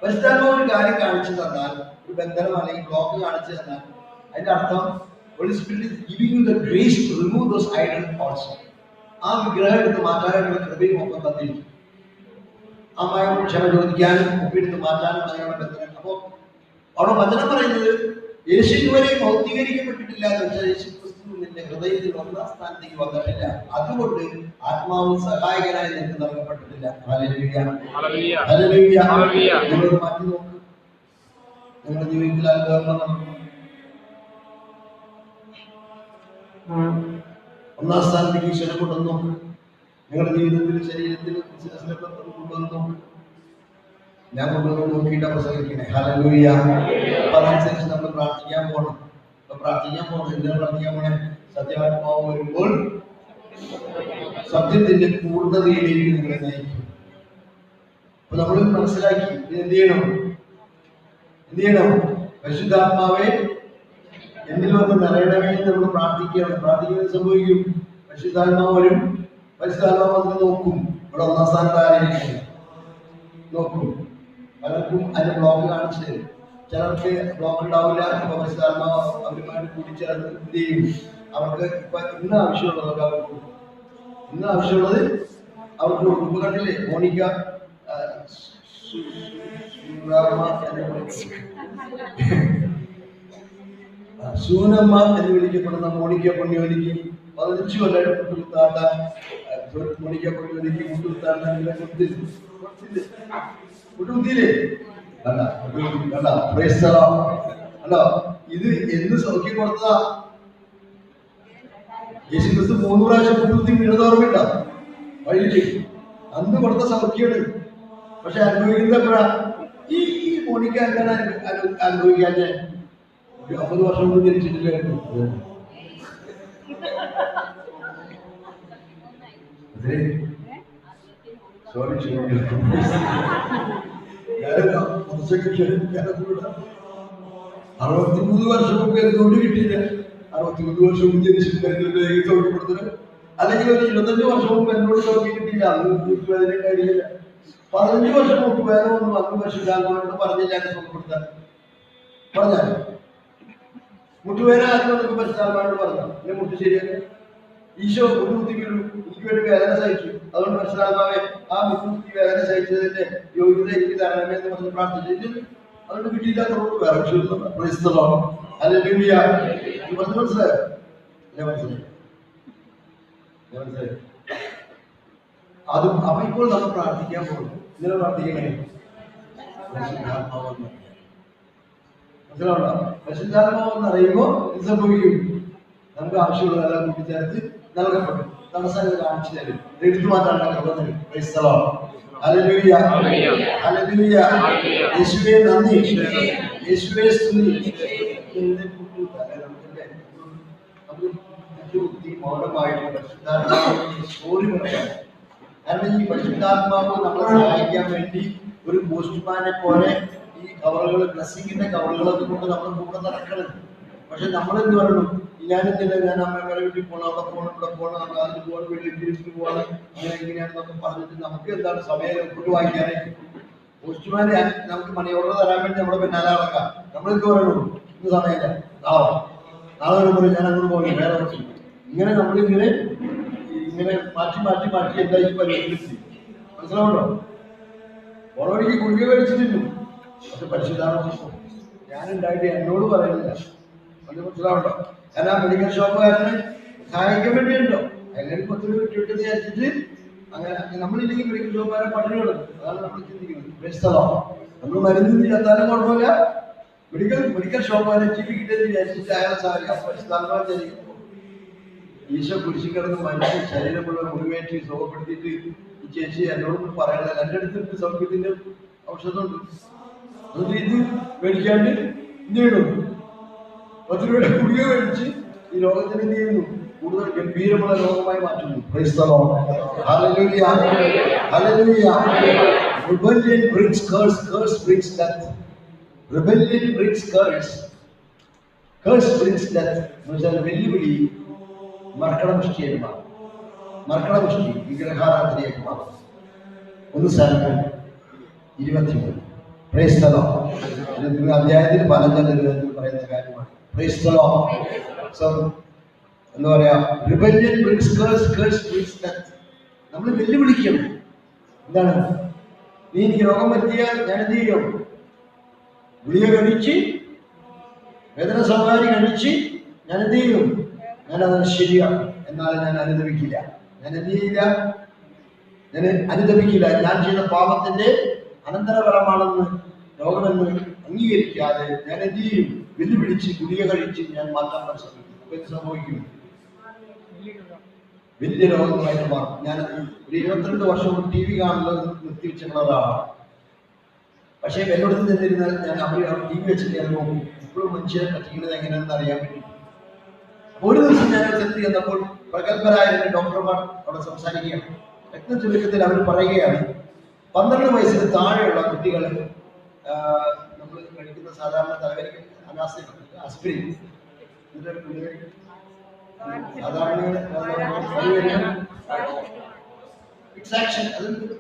പരിശുദ്ധാത്മാവ് ഒരു കാര്യം കാണിച്ചു തന്നാൽ, ഒരു ബന്ധനം അല്ലെങ്കിൽ ബ്ലോക്ക് കാണിച്ചു തന്നാൽ, അതിന്റെ അർത്ഥം Holy Spirit is giving you the grace to remove those idols also. ആ വിഗ്രഹം എടുത്ത് മാറ്റാനായിട്ടുള്ള കൃപയും ഒപ്പം തന്നിരിക്കും. അമ്മായോട് ക്ഷമ ചോദിക്കാനും ഒപ്പിയെടുത്ത് മാറ്റാനും അതിനുള്ള ബന്ധനം. അപ്പോ അവിടെ വചനം പറയുന്നത് യേശു ഇതുവരെ ഭൗതികരിക്കപ്പെട്ടിട്ടില്ല എന്ന് വെച്ചാൽ യേശു ക്രിസ്തു നിന്റെ ഹൃദയത്തിൽ 1-ാം സ്ഥാനത്തേക്ക് വന്നിട്ടില്ല. അതുകൊണ്ട് ആത്മാവ് സഹായകനായി നിനക്ക് നൽകപ്പെട്ടിട്ടില്ല. Hallelujah, hallelujah. നിങ്ങളത് മാറ്റി നോക്ക്. നിങ്ങളുടെ ജീവിതത്തിൽ അത്ഭുതങ്ങൾ നടക്കും. 1-ാം സ്ഥാനത്തേക്ക് ഈശ്വരനെ കൊണ്ടുവന്ന് നോക്ക്. നിങ്ങളുടെ ജീവിതത്തിൽ, ശരീരത്തിൽ, ബിസിനസ്സിലൊക്കെ കൊണ്ടുവന്ന് നോക്ക്. ഞാൻ കൊണ്ടുവന്ന് നോക്കിയിട്ടാ പ്രസംഗിക്കണേ. ഹല്ലേലൂയ. അപ്പൊ അതനുസരിച്ച് നമ്മൾ പ്രാർത്ഥിക്കാൻ പോകണം. അപ്പൊ പ്രാർത്ഥിക്കാൻ പോകണം. എന്തിനാ പ്രാർത്ഥിക്കാൻ പോണേ? സത്യാത്മാവ് വരുമ്പോൾ സത്യത്തിന്റെ പൂർണ്ണതയിലേക്ക് നിങ്ങളെ നയിക്കും. അപ്പൊ നമ്മൾ മനസ്സിലാക്കി എന്ത് ചെയ്യണം? പരിശുദ്ധാത്മാവെ എന്നിൽ വന്ന് നിറയണമേ എന്ന് നമ്മൾ പ്രാർത്ഥിക്കുകയാണ്. പ്രാർത്ഥിക്കുന്നത് സംഭവിക്കും. പരിശുദ്ധാത്മാവ് വരും. പരിശുദ്ധാത്മാവ് വന്ന് നോക്കും. ഇവിടെ 1-ാം സ്ഥാനത്ത് ആരെങ്കിലും നോക്കും. പലർക്കും അതിന്റെ ബ്ലോക്ക് കാണിച്ചു തരും. ചിലർക്ക് ബ്ലോക്ക് ഉണ്ടാവില്ല. അപ്പൊ പരിശുദ്ധാത്മാവ് അവരുമായിട്ട് കൂടിച്ചേർന്ന് എന്ത് ചെയ്യും? അവർക്ക് ഇപ്പൊ ഇന്ന് ആവശ്യമുള്ളത് അവർക്ക് കൊടുക്കും. കണ്ടില്ലേ? മോണിക്ക സൂനമ്മ എന്ന് വിളിക്കപ്പെടുന്ന മോണിക്ക പൊന്നിയോലിക്ക് 15 കൊല്ലമായിട്ട് മുട്ടുകുത്താത്ത മോണിക്ക പൊന്നിയോലിക്ക് മുട്ടുകുത്താണ്ടില്ലേ? ഇത് എന്ന് സൗഖ്യം കൊടുത്തതാ. യേശുക്രിസ്തു 3 പ്രാവശ്യം മുട്ടുകുത്തി വീണത് ഓർമ്മയില്ല വഴിയില്. അന്ന് കൊടുത്ത സൗഖ്യാണ്. പക്ഷെ അനുഭവിക്കുന്നത് എപ്പോഴാ? ഈ മോണിക്ക എന്താണ് അനുഭവിക്കാൻ? 50 വർഷം മുമ്പ് ജനിച്ചിട്ടില്ലായിരുന്നു. സോറി, 63 വർഷം മുമ്പ് എന്തുകൊണ്ട് കിട്ടിയില്ല? 63 വർഷം മുമ്പ് ജനിച്ചിട്ടുണ്ടായിരുന്നു സൗഖ്യപ്പെടുത്തുന്നത്. അല്ലെങ്കിൽ ഒരു 25 വർഷം മുമ്പ് എന്നോട് സൗഖ്യം കിട്ടിയില്ല. അന്ന് മുട്ടുവേദന ഉണ്ടായിരുന്നില്ല. 15 വർഷം മുട്ടുവേദന വന്നു. 10 വർഷം ഇതാകുന്നോട് പറഞ്ഞില്ല സൗഖ്യപ്പെടുത്താൻ. പറഞ്ഞാൽ മുട്ടുവേദന ആദ്യം പരിശുദ്ധാത്മാവോട് പറഞ്ഞു. എന്നെ മുട്ട് ശരിയാക്കി. ഈശോ മുട്ടുകുത്തി വീണു. എനിക്ക് വേണ്ടി വേദന സഹിച്ചു. അതുകൊണ്ട് പരിശുദ്ധാത്മാവെ ആ മുട്ടുകുത്തി വേദന സഹിച്ചതിന്റെ യോഗ്യത എനിക്ക് തരണമേ എന്ന് പറഞ്ഞ് പ്രാർത്ഥിച്ചു. അതുകൊണ്ട് കിട്ടിയില്ലാത്തവരോട് വേറെ മനസ്സിലായോ? അതും അപ്പൊ ഇപ്പോൾ നമ്മൾ പ്രാർത്ഥിക്കാൻ പോകുന്നു. ഇങ്ങനെ പ്രാർത്ഥിക്കണേ? മനസ്സിലാവണ്ട? പരിശുദ്ധാത്മാവ് എന്ന് അറിയുമ്പോൾ ഇത് സംഭവിക്കും. നമുക്ക് ആവശ്യമുള്ളതെല്ലാം കൂട്ടിച്ചേർത്ത് നൽകപ്പെടും. തടസ്സങ്ങൾ കാണിച്ചു തരും. എടുത്തു മാറ്റാനുള്ള കൃപ തരും. Hallelujah, hallelujah. യേശുവേ നന്ദി, യേശുവേ സ്തുതി. മൗനമായിട്ട് പരിശുദ്ധാത്മാവ് സ്റ്റോറി പറയാം. കാരണം ഈ പരിശുദ്ധാത്മാവ് നമ്മളെ സഹായിക്കാൻ വേണ്ടി ഒരു പോസ്റ്റ്മാനെ പോലെ ഈ കവറുകൾ, ബ്ലെസ്സിങ്ങിന്റെ കവറുകളൊക്കെ കൊണ്ട് നമ്മൾ കൂടെ നടക്കണം. പക്ഷെ നമ്മളെന്ത് പറയണം, ഞാനെന്തിനാ, ഞാൻ അമ്മമാരെ വീട്ടിൽ പോകണം, അവിടെ പോകണം, ഇവിടെ പോകണം, അതിന് പോകണം, വീട്ടിൽ പോകണം, അങ്ങനെ എങ്ങനെയാണെന്നൊക്കെ പറഞ്ഞിട്ട് നമുക്ക് എന്താണ് സമയം റിപ്പോർട്ട് വാങ്ങിക്കാനായിട്ട്. പോസ്റ്റ്മാനെ നമുക്ക് മണി ഓർഡർ തരാൻ വേണ്ടി നമ്മുടെ പിന്നാലെ നടക്കാം. നമ്മളെന്ത് പറയണു, ഇന്ന് സമയമില്ല, നാളെ പറയും ഞാൻ അങ്ങോട്ട് പോകണം, വേറെ പ്രശ്നം. ഇങ്ങനെ നമ്മളിങ്ങനെ മാറ്റി മാറ്റി മാറ്റി എന്തായി പരിഗണിച്ച് മനസ്സിലാവുണ്ടോ? ഓണോടിക്ക് ഗുളിക കഴിച്ചിട്ടില്ല, പക്ഷെ പരിശുദ്ധാത്മ ഞാനുണ്ടായിട്ട് എന്നോട് പറയുന്നില്ല. അത് മനസ്സിലാവണ്ടോ? ഞാൻ ആ മെഡിക്കൽ ഷോപ്പുകാരനെ സഹായിക്കാൻ വേണ്ടിയുണ്ടോ, അല്ലെങ്കിൽ 10 രൂപ കിട്ടുമെന്ന് വിചാരിച്ചിട്ട് അങ്ങനെ നമ്മളില്ലെങ്കിൽ മെഡിക്കൽ ഷോപ്പുകാരെ പട്ടിണി കൊടുക്കും. അതാണ് നമ്മൾ ചിന്തിക്കുന്നത്. നമ്മൾ മരുന്നിന് ചത്താലും കുഴപ്പമില്ല, മെഡിക്കൽ ഷോപ്പുകാരെ ജീവിക്കിട്ടെന്ന് വിചാരിച്ചിട്ട് അയാളെ സഹായിക്കാം. പരിശുദ്ധാത്മാചരിക്കും. ഈശോ കുരിശിൽ കിടന്ന് മനുഷ്യ ശരീരം മുഴുവൻ മുറിവേറ്റി സുഖപ്പെടുത്തിയിട്ട് ഈ ചേച്ചി എന്നോടൊന്നും പറയണത്, എൻ്റെ അടുത്ത് സൗഖ്യത്തിന്റെ ഔഷധമുണ്ട്, എന്നിട്ട് ഇത് മേടിക്കാണ്ട് എന്ത് ചെയ്യണം, 10 രൂപയുടെ ഗുളിക മേടിച്ച് ഈ ലോകത്തിന് എന്ത് ചെയ്യുന്നു, കൂടുതൽ ഗംഭീരമുള്ള ലോകമായി മാറ്റുന്നു. Praise the Lord. Hallelujah. Hallelujah. Rebellion brings curse, curse brings death. Rebellion brings curse, curse brings death. എന്നുവെച്ചാൽ വെല്ലുവിളി മർക്കടമുഷ്ടിയായി മാറും, മർക്കടമുഷ്ടി വിഗ്രഹാരാധനയായി മാറും. 1 സാമുവേൽ 23. Praise the Lord. അധ്യായത്തിൽ 15 പറയുന്ന കാര്യമാണ്. Praise the Lord. So എന്താ പറയാ, റിബല്യൻ ബ്രിങ്സ് കർസ്, കർസ് ബ്രിങ്സ് ഡെത്ത്. നമ്മൾ വെല്ലുവിളിക്കും. എന്താണ്, നീ എനിക്ക് രോഗം വരുത്തിയാൽ ഞാൻ എന്ത് ചെയ്യും, ഗുളിക കഴിച്ച് വേദന സമാരി കഴിച്ച് ഞാൻ എന്ത് ചെയ്യും, ഞാനത് ശരിയാണ്, എന്നാൽ ഞാൻ അനുദപിക്കില്ല. ഞാൻ എന്ത് ചെയ്യില്ല, ഞാൻ അനുദപിക്കില്ല. ഞാൻ ചെയ്ത പാപത്തിന്റെ അനന്തരഫലമാണെന്ന് രോഗമെന്ന് അംഗീകരിക്കാതെ ഞാൻ എന്ത് ചെയ്യും, വെല്ലുവിളിച്ച് ഗുളിക കഴിച്ച് ഞാൻ മാറ്റാൻ ശ്രമിക്കും. അപ്പൊ എന്ത് സംഭവിക്കും, വലിയ രോഗങ്ങളായിട്ട് മാറും. ഞാൻ ഒരു 22 വർഷം TV കാണുന്നത് നിർത്തിവെച്ചിട്ടുള്ള ഒരാളാണ്. പക്ഷേ എന്നോട് ചെന്നിരുന്നാൽ ഞാൻ അവർ TV വെച്ചിട്ട് ഞാൻ നോക്കും, ഇപ്പോഴും മനുഷ്യരെ പറ്റിക്കുന്നത് എങ്ങനെയാണെന്ന് അറിയാൻ വേണ്ടി. ഒരു ദിവസം ഞാൻ ചെന്ന് ചെന്നപ്പോൾ പ്രഗത്ഭരായ ഡോക്ടർമാർ അവിടെ സംസാരിക്കുകയാണ്. രക്തചുരുക്കത്തിൽ അവർ പറയുകയാണ്, 12 വയസ്സിന് താഴെയുള്ള കുട്ടികൾ നമ്മൾ കഴിക്കുന്ന സാധാരണ തലവേദന ആസ്പിരിൻ, സാധാരണ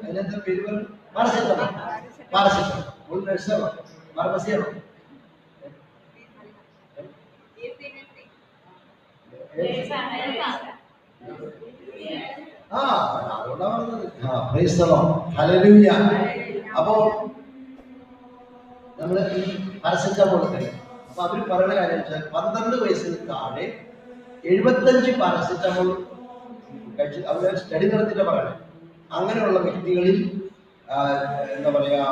അതിനെന്താ പേര് പറഞ്ഞു, പാരസെറ്റമോൾ, പാരസെറ്റമോൾ ഒരു നഴ്സാണോ, ഫാർമസിയാണോ, അതുകൊണ്ടാ പറഞ്ഞത്. Price the Lord. ഹല്ലേലൂയ. അപ്പോ നമ്മള് ഈ പാരസെറ്റമോൾ കഴിയും. അപ്പൊ അവർ പറയുന്ന കാര്യം വെച്ചാൽ 12 വയസ്സിന് താഴെ 75 പാരസെറ്റമോൾ കഴിച്ച് അവർ സ്റ്റഡി നടത്തിയിട്ട് പറയണേ. അങ്ങനെയുള്ള വ്യക്തികളിൽ എന്താ പറയാ,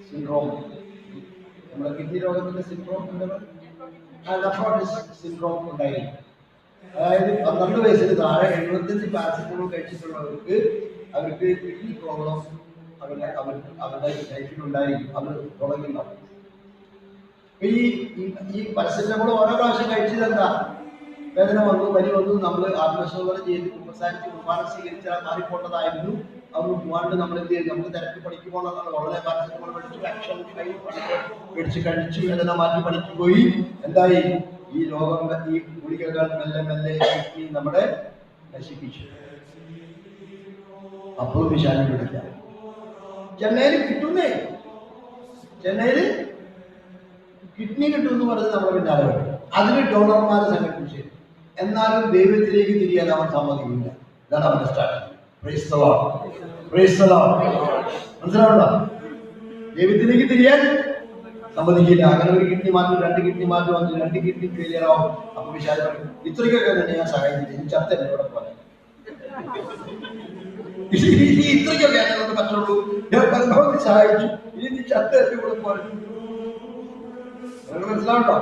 സിൻഡ്രോം, നമ്മുടെ കിഡ്നി രോഗത്തിന്റെ സിൻഡ്രോം, നെഫ്രോട്ടിസ് സിൻഡ്രോം ഉണ്ടായിരിക്കും. അതായത് 12 വയസ്സിന് താഴെ 75 പാരസെറ്റമോൾ കഴിച്ചിട്ടുള്ളവർക്ക് അവർക്ക് കിഡ്നി പ്രോബ്ലം അവരുടെ ലൈഫിലുണ്ടായിരിക്കും, അവർ തുടങ്ങിയിട്ടുണ്ടാവും. ഈ പാരസെറ്റമോൾ ഓരോ പ്രാവശ്യം കഴിച്ചത് എന്താ, വേദന വന്നു, പനി വന്നു, നമ്മൾ ആത്മശോധന ചെയ്ത് കുമ്പസാരിച്ച് കുർബാന സ്വീകരിച്ചാൽ മാറിപ്പോട്ടതായിരുന്നു. അതൊന്നും പോകാണ്ട് നമ്മൾ എന്ത് ചെയ്യും, നമുക്ക് തിരക്ക് പണിക്ക് പോകണമെന്നാണ് വളരെ പാരസെറ്റമോൾ മേടിച്ചു, ആക്ഷൻ മേടിച്ച് കഴിച്ചു, വേദന മാറ്റി പണിക്ക് പോയി. എന്തായി, ഈ രോഗം, ഈ ഗുളികകൾ മെല്ലെ മെല്ലെ നമ്മുടെ നശിപ്പിച്ചു. അപ്പോൾ വിശാലം പിടിക്കാം. ചെന്നൈയിൽ കിട്ടുന്നേ, ചെന്നൈയിൽ കിഡ്നി കിട്ടുമെന്ന് പറഞ്ഞ് നമ്മുടെ പിന്നാലെ വരും. അതിന് ഡോണർമാരെ സംഘടിപ്പിച്ചു. എന്നാലും ദൈവത്തിലേക്ക് തിരിയാൻ അവൻ സമ്മതിക്കില്ല. ഇതാണ് അവന്റെ strategy. Praise the Lord. Praise the Lord. മനസ്സിലാവണ്ട, ദൈവത്തിലേക്ക് തിരിയാൻ സമ്മതിക്കില്ല. അങ്ങനെ ഒരു കിഡ്നി മാറ്റും, 2 കിഡ്നി മാറ്റും, 2 കിഡ്നി ഫെയിലിയർ ആവും. അപ്പൊ വിശാലം പറയും, ഇത്രയ്ക്കൊക്കെ തന്നെ ഞാൻ സഹായിച്ചില്ല, ഈ ചത്ത എന്നോട് പറയാം, ഇത്രയ്ക്കൊക്കെ എന്നോട് പറ്റുള്ളൂ, ഞാൻ പരമാവധി സഹായിച്ചു, ഇനി നീ ചത്ത എന്റെ കൂടെ പറഞ്ഞു. മനസ്സിലാവണ്ടോ?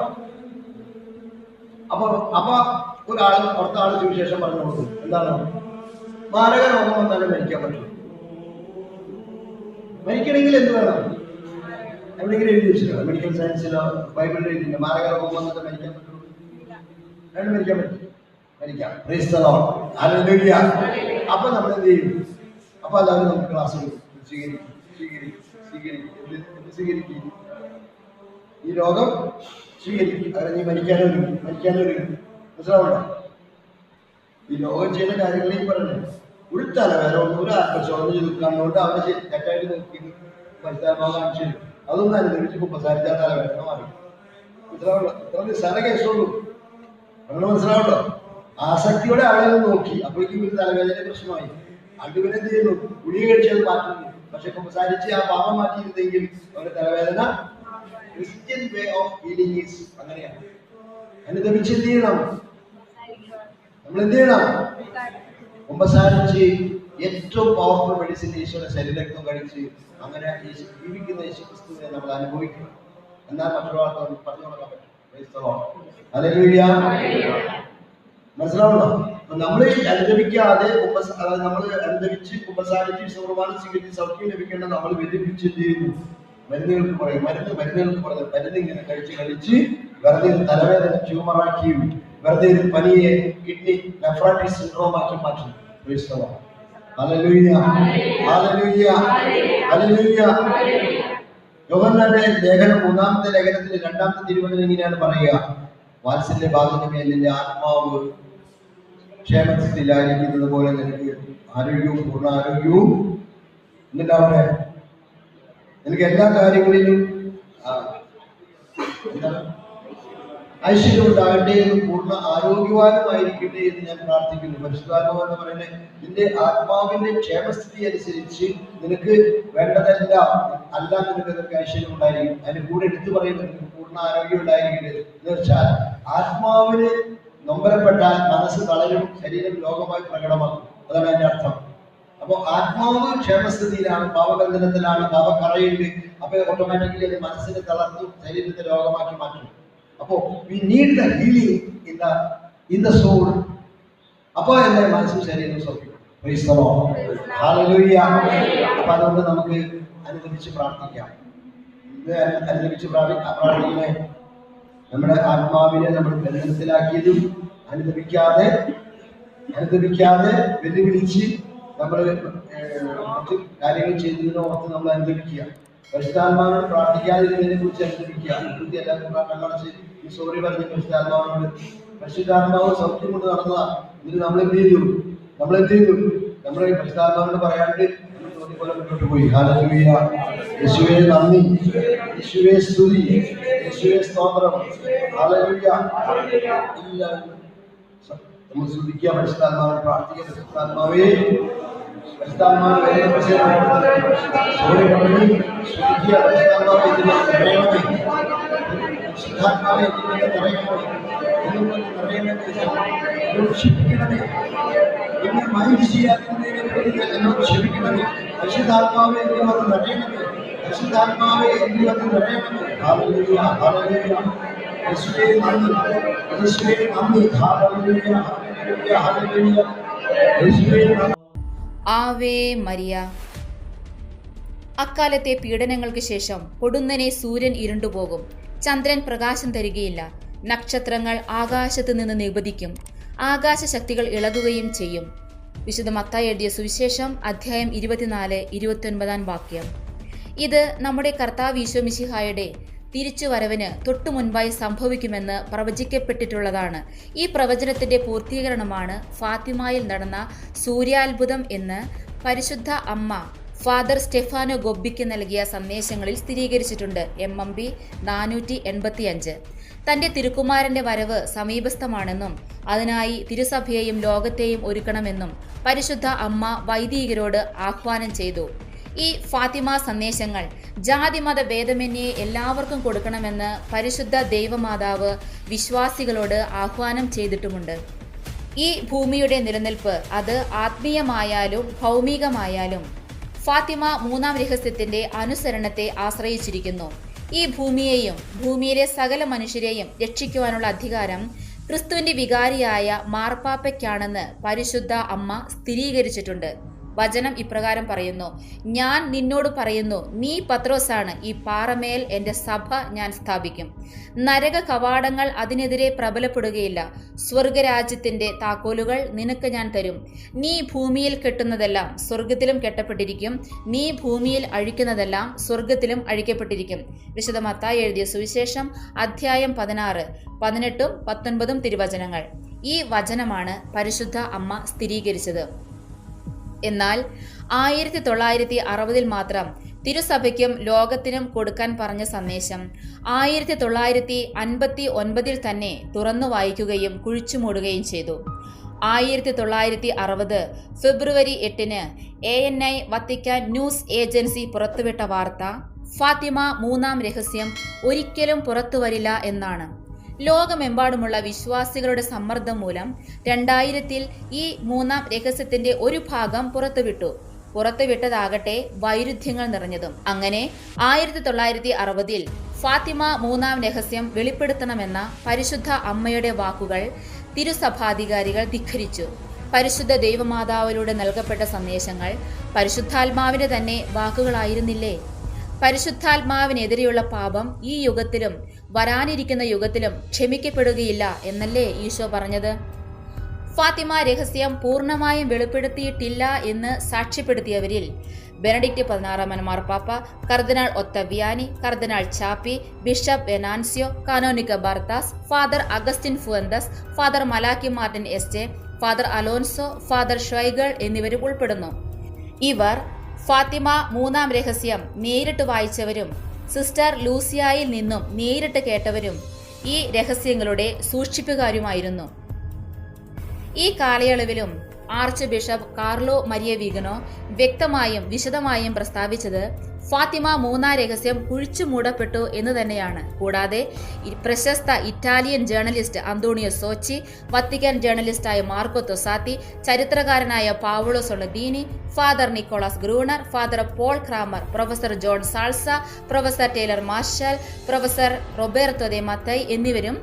അപ്പൊ ഒരാള് പുറത്തെ ആള് സുവിശേഷം പറഞ്ഞു കൊടുക്കും. എന്താണ്, മാരക രോഗം വന്നാലും മരിക്കാൻ പറ്റും. മരിക്കണമെങ്കിൽ എന്ത് വേണം, എവിടെയെങ്കിലും എഴുതി വെച്ചിട്ടുണ്ടോ, മെഡിക്കൽ സയൻസിലോ ബൈബിളിൽ എഴുതിയില്ല, മാരക രോഗം വന്നിട്ട് മരിക്കാൻ പറ്റുള്ളൂ. രണ്ടും മരിക്കാൻ പറ്റും, മരിക്കാം. Praise the Lord. ഹല്ലേലൂയ. അപ്പൊ നമ്മൾ എന്ത് ചെയ്യും, അപ്പൊ എല്ലാവരും നമുക്ക് ക്ലാസ് സ്വീകരിക്കും. ഈ ലോകം സ്വീകരിക്കും. അങ്ങനെ നീ മരിക്കാനൊരുങ്ങി. മനസ്സിലാവണ്ടോ? ഈ ലോകം ചെയ്യുന്ന കാര്യങ്ങളെയും പറഞ്ഞു. ഒരു തലവേദന കൊണ്ട്, ഒരു ആത്മശോധന ചെയ്ത് കണ്ണുകൊണ്ട് അവനെ തെറ്റായിട്ട് നോക്കി പരിതാപം കാണിച്ചു. അതൊന്നും അനുഭവിച്ച് കുമ്പസാരിച്ചാൽ തലവേദന മാറി. മനസ്സിലാവണ്ടോ? ഇത്ര നിസ്സാര കേസുള്ളൂ. അങ്ങനെ മനസ്സിലാവണ്ടോ? ആസക്തിയോടെ അവളെ നോക്കി, അപ്പോഴേക്കും ഒരു തലവേദന പ്രശ്നമായി. അതുവരെ എന്ത് ചെയ്യുന്നു? ഗുളിക കഴിച്ചത് മാറ്റുന്നു. പക്ഷെ കുമ്പസാരിച്ച് ആ പാപം മാറ്റിയിരുന്നെങ്കിൽ അവരുടെ തലവേദന. Christian way of healing is അങ്ങനെയാണ്. അനുദപിച്ച് എന്ത് ചെയ്യണം? നമ്മൾ എന്ത് ചെയ്യണം? കുമ്പസാരിച്ച് ഏറ്റവും പവർഫുൾ മെഡിസിൻ ഈശോയുടെ ശരീരരക്തം കഴിച്ച് അങ്ങനെ ജീവിക്കുന്ന യേശുക്രിസ്തുവിനെ നമ്മൾ അനുഭവിക്കണം. എന്നാൽ മറ്റൊരാൾക്ക് പറഞ്ഞു കൊടുക്കാൻ പറ്റും. ഹല്ലേലൂയ. മനസ്സിലാവണോ? നമ്മൾ അനുദപിക്കാതെ നമ്മൾ അനുദപിച്ച് കുമ്പസാരിച്ച് വിശ്വകുർബാന സ്വീകരിച്ച് സൗഖ്യം ലഭിക്കേണ്ട നമ്മൾ വ്യതിരിച്ച് എന്ത് ചെയ്യുന്നു? മരുന്നുകൾക്ക് പറയും. മരുന്നുകൾക്ക് പറഞ്ഞത് മരുന്ന് ഇങ്ങനെ കഴിച്ച് വെറുതെ തലവേദന ട്യൂമറാക്കിയും വെറുതെ പനിയെ കിഡ്നി നെഫ്രൈറ്റിസ് സിൻഡ്രോമാക്കി മാറ്റും. Hallelujah, hallelujah, hallelujah. യോഹന്നാന്റെ ലേഖനം 3-ാമത്തെ ലേഖനത്തിൽ 2-ാമത്തെ തിരുവചനം ഇങ്ങനെയാണ് പറയുക: വാത്സല്യ ഭാഗത്തുമേ നിന്റെ ആത്മാവ് ക്ഷേമത്തിലായിരിക്കുന്നത് പോലെ നിനക്ക് ആരോഗ്യവും പൂർണ്ണ ആരോഗ്യവും എന്നിട്ടാവട്ടെ. നിനക്ക് എല്ലാ കാര്യങ്ങളിലും എന്താണ് ഐശ്വര്യം ഉണ്ടാകട്ടെ എന്ന്, പൂർണ്ണ ആരോഗ്യവാനുമായിരിക്കട്ടെ എന്ന് ഞാൻ പ്രാർത്ഥിക്കുന്നു. പരിശുദ്ധാത്മാവ് എന്ന് പറയുന്നത് നിന്റെ ആത്മാവിന്റെ ക്ഷേമസ്ഥിതി അനുസരിച്ച് നിനക്ക് വേണ്ടതെല്ലാം നിനക്ക് ഐശ്വര്യം ഉണ്ടായിരിക്കും. അതിന് കൂടെ എടുത്തു പറയുന്നത് നിനക്ക് പൂർണ്ണ ആരോഗ്യം ഉണ്ടായിരിക്കട്ടെ എന്ന് വെച്ചാൽ ആത്മാവിന് നൊമ്പരപ്പെട്ടാൽ മനസ്സ് തളരും, ശരീരം രോഗമായി പ്രകടമാക്കും. അതാണ് അതിന്റെ അർത്ഥം. അപ്പൊ ആത്മാവ് ക്ഷേമസ്ഥിതിയിലാണ്, പാപബന്ധനത്തിലാണ്, പാപക്കറയുണ്ട്. അപ്പൊ ഓട്ടോമാറ്റിക്കലി അത് മനസ്സിനെ തളർത്തും, ശരീരത്തെ രോഗമാക്കി മാറ്റും. അപ്പോ we need the healing in the soul. അപ്പൊ എന്റെ മനസ്സും ശരീരവും സൗഖ്യം. Praise the Lord, hallelujah. അപ്പൊ അതുകൊണ്ട് നമുക്ക് അനുദപിച്ച് പ്രാർത്ഥിക്കാം. ഇത് അനുദപിച്ച് പ്രാർത്ഥിക്കണേ. നമ്മുടെ ആത്മാവിനെ നമ്മൾ ബന്ധനത്തിലാക്കിയതും അനുദപിക്കാതെ വെല്ലുവിളിച്ച് നമ്മൾ മറ്റു കാര്യങ്ങൾ ചെയ്തതിനെ ഓർത്ത് നമ്മൾ അനുദപിക്കുക. പരിശുദ്ധാത്മാവിനോട് പ്രാർത്ഥിക്കാതിരുന്നതിനെ കുറിച്ച് അനുദപിക്കുക. എല്ലാവർക്കും കണ്ണടച്ച് സോറി പറഞ്ഞ് പരിശുദ്ധാത്മാവിനോട്, പരിശുദ്ധാത്മാവ് സൗഖ്യം കൊണ്ട് നടന്നതാണ്. എന്നിട്ട് നമ്മൾ എന്ത് ചെയ്തു? നമ്മൾ പരിശുദ്ധാത്മാവിനോട് പറയാണ്ട് പോലെ മുന്നോട്ട് പോയി. ഹല്ലേലൂയ. യേശുവേ നന്ദി, യേശുവേ സ്തുതി, യേശുവേ സ്തോത്രം. ഹല്ലേലൂയ. നമ്മൾ സ്തുതിക്കുക, പരിശുദ്ധാത്മാവിനെ പ്രാർത്ഥിക്കുക. പരിശുദ്ധാത്മാവേ, പരിശുദ്ധാത്മാവേ സോറി പറഞ്ഞ് സ്തുതിക്കുക. പരിശുദ്ധാത്മാവേ നിറയണമേ, പരിശുദ്ധാത്മാവേ നിറയണമേ, ക്ഷമിക്കണമേ, എന്നെ മൈൻഡ് ചെയ്യാത്തതിനെ എന്നോട് ക്ഷമിക്കണമേ. പരിശുദ്ധാത്മാവേ എന്നിവർ നിറയണമേ, പരിശുദ്ധാത്മാവേ എന്നിവർ നിറയണമേ. Hallelujah, hallelujah. യേശുവേ നന്ദി, യേശുവേ നന്ദി. Hallelujah, hallelujah, hallelujah. യേശുവേ നന്ദി. ആവേ മരിയ. അക്കാലത്തെ പീഡനങ്ങൾക്ക് ശേഷം പൊടുന്നനെ സൂര്യൻ ഇരുണ്ടുപോകും, ചന്ദ്രൻ പ്രകാശം തരികയില്ല, നക്ഷത്രങ്ങൾ ആകാശത്ത് നിന്ന് നിപതിക്കും, ആകാശശക്തികൾ ഇളകുകയും ചെയ്യും. വിശുദ്ധ മത്തായി എഴുതിയ സുവിശേഷം അധ്യായം 24-29 വാക്യം. ഇത് നമ്മുടെ കർത്താവ് ഈശോ മിശിഹായുടെ തിരിച്ചുവരവിന് തൊട്ടു മുൻപായി സംഭവിക്കുമെന്ന് പ്രവചിക്കപ്പെട്ടിട്ടുള്ളതാണ്. ഈ പ്രവചനത്തിന്റെ പൂർത്തീകരണമാണ് ഫാത്തിമയിൽ നടന്ന സൂര്യാത്ഭുതം എന്ന് പരിശുദ്ധ അമ്മ ഫാദർ സ്റ്റെഫാനോ ഗൊബ്ബിക്ക് നൽകിയ സന്ദേശങ്ങളിൽ സ്ഥിരീകരിച്ചിട്ടുണ്ട്. MMB 485. തന്റെ തിരുക്കുമാരന്റെ വരവ് സമീപസ്ഥമാണെന്നും അതിനായി തിരുസഭയെയും ലോകത്തെയും ഒരുക്കണമെന്നും പരിശുദ്ധ അമ്മ വൈദികരോട് ആഹ്വാനം ചെയ്തു. ഈ ഫാത്തിമ സന്ദേശങ്ങൾ ജാതിമത ഭേദമന്യേ എല്ലാവർക്കും കൊടുക്കണമെന്ന് പരിശുദ്ധ ദൈവമാതാവ് വിശ്വാസികളോട് ആഹ്വാനം ചെയ്തിട്ടുമുണ്ട്. ഈ ഭൂമിയുടെ നിലനിൽപ്പ് അത് ആത്മീയമായാലും ഭൗമികമായാലും ഫാത്തിമ 3-ാം രഹസ്യത്തിന്റെ അനുസരണത്തെ ആശ്രയിച്ചിരിക്കുന്നു. ഈ ഭൂമിയെയും ഭൂമിയിലെ സകല മനുഷ്യരെയും രക്ഷിക്കുവാനുള്ള അധികാരം ക്രിസ്തുവിന്റെ വികാരിയായ മാർപ്പാപ്പയ്ക്കാണെന്ന് പരിശുദ്ധ അമ്മ സ്ഥിരീകരിച്ചിട്ടുണ്ട്. വചനം ഇപ്രകാരം പറയുന്നു, ഞാൻ നിന്നോട് പറയുന്നു, നീ പത്രോസാണ്, ഈ പാറമേൽ എൻ്റെ സഭ ഞാൻ സ്ഥാപിക്കും. നരക കവാടങ്ങൾ അതിനെതിരെ പ്രബലപ്പെടുകയില്ല. സ്വർഗരാജ്യത്തിന്റെ താക്കോലുകൾ നിനക്ക് ഞാൻ തരും. നീ ഭൂമിയിൽ കെട്ടുന്നതെല്ലാം സ്വർഗത്തിലും കെട്ടപ്പെട്ടിരിക്കും, നീ ഭൂമിയിൽ അഴിക്കുന്നതെല്ലാം സ്വർഗത്തിലും അഴിക്കപ്പെട്ടിരിക്കും. വിശുദ്ധ മത്തായി എഴുതിയ സുവിശേഷം അധ്യായം 16, 18, 19 തിരുവചനങ്ങൾ. ഈ വചനമാണ് പരിശുദ്ധ അമ്മ സ്ഥിരീകരിച്ചത്. എന്നാൽ 1960 മാത്രം തിരുസഭയ്ക്കും ലോകത്തിനും കൊടുക്കാൻ പറഞ്ഞ സന്ദേശം 1959 തന്നെ തുറന്നു വായിക്കുകയും കുഴിച്ചുമൂടുകയും ചെയ്തു. 1960 ഫെബ്രുവരി 8 ANI വത്തിക്കാൻ ന്യൂസ് ഏജൻസി പുറത്തുവിട്ട വാർത്ത ഫാത്തിമ മൂന്നാം രഹസ്യം ഒരിക്കലും പുറത്തുവരില്ല എന്നാണ്. ലോകമെമ്പാടുമുള്ള വിശ്വാസികളുടെ സമ്മർദ്ദം മൂലം 2000 ഈ മൂന്നാം രഹസ്യത്തിന്റെ ഒരു ഭാഗം പുറത്തുവിട്ടതാകട്ടെ വൈരുദ്ധ്യങ്ങൾ നിറഞ്ഞതും. അങ്ങനെ 1960 ഫാത്തിമ മൂന്നാം രഹസ്യം വെളിപ്പെടുത്തണമെന്ന പരിശുദ്ധ അമ്മയുടെ വാക്കുകൾ തിരുസഭാധികാരികൾ ധിക്കരിച്ചു. പരിശുദ്ധ ദൈവമാതാവിലൂടെ നൽകപ്പെട്ട സന്ദേശങ്ങൾ പരിശുദ്ധാത്മാവിന്റെ തന്നെ വാക്കുകളായിരുന്നില്ലേ? പരിശുദ്ധാത്മാവിനെതിരെയുള്ള പാപം ഈ യുഗത്തിലും വരാനിരിക്കുന്ന യുഗത്തിലും ക്ഷമിക്കപ്പെടുകയില്ല എന്നല്ലേ ഈശോ പറഞ്ഞത്? ഫാത്തിമ രഹസ്യം പൂർണ്ണമായും വെളിപ്പെടുത്തിയിട്ടില്ല എന്ന് സാക്ഷ്യപ്പെടുത്തിയവരിൽ ബെനഡിക്റ്റ് 16 മാർപ്പാപ്പ, കർദിനാൾ ഒത്തവ്യാനി, കർദിനാൾ ചാപ്പി, ബിഷപ്പ് വെനാൻസിയോ, കാനോനിക്ക Barthas, father Augustin Fuentes, father Malachi Martin എസ്റ്റേ, ഫാദർ അലോൻസോ, ഫാദർ ഷ്വൈഗൾ എന്നിവരും ഉൾപ്പെടുന്നു. ഇവർ ഫാത്തിമ മൂന്നാം രഹസ്യം നേരിട്ട് വായിച്ചവരും സിസ്റ്റർ ലൂസിയായിൽ നിന്നും നേരിട്ട് കേട്ടവരും ഈ രഹസ്യങ്ങളുടെ സൂക്ഷിപ്പുകാരുമായിരുന്നു. ഈ കാലയളവിലും ആർച്ച് ബിഷപ്പ് കാർലോ മരിയ വിഗനോ വ്യക്തമായും വിശദമായും പ്രസ്താവിച്ചത് ഫാത്തിമ മൂന്നാം രഹസ്യം കുഴിച്ചു മൂടപ്പെട്ടു എന്ന് തന്നെയാണ്. കൂടാതെ പ്രശസ്ത ഇറ്റാലിയൻ ജേർണലിസ്റ്റ് അന്തോണിയോ സോച്ചി, വത്തിക്കാൻ ജേർണലിസ്റ്റായ മാർക്കോ തൊസാത്തി, ചരിത്രകാരനായ പാവുളോ സൊളദീനി, father Nicholas Gruner, father Paul Kramer, professor John Salza, professor Taylor Marshall, professor Roberto de Mattei എന്നിവരും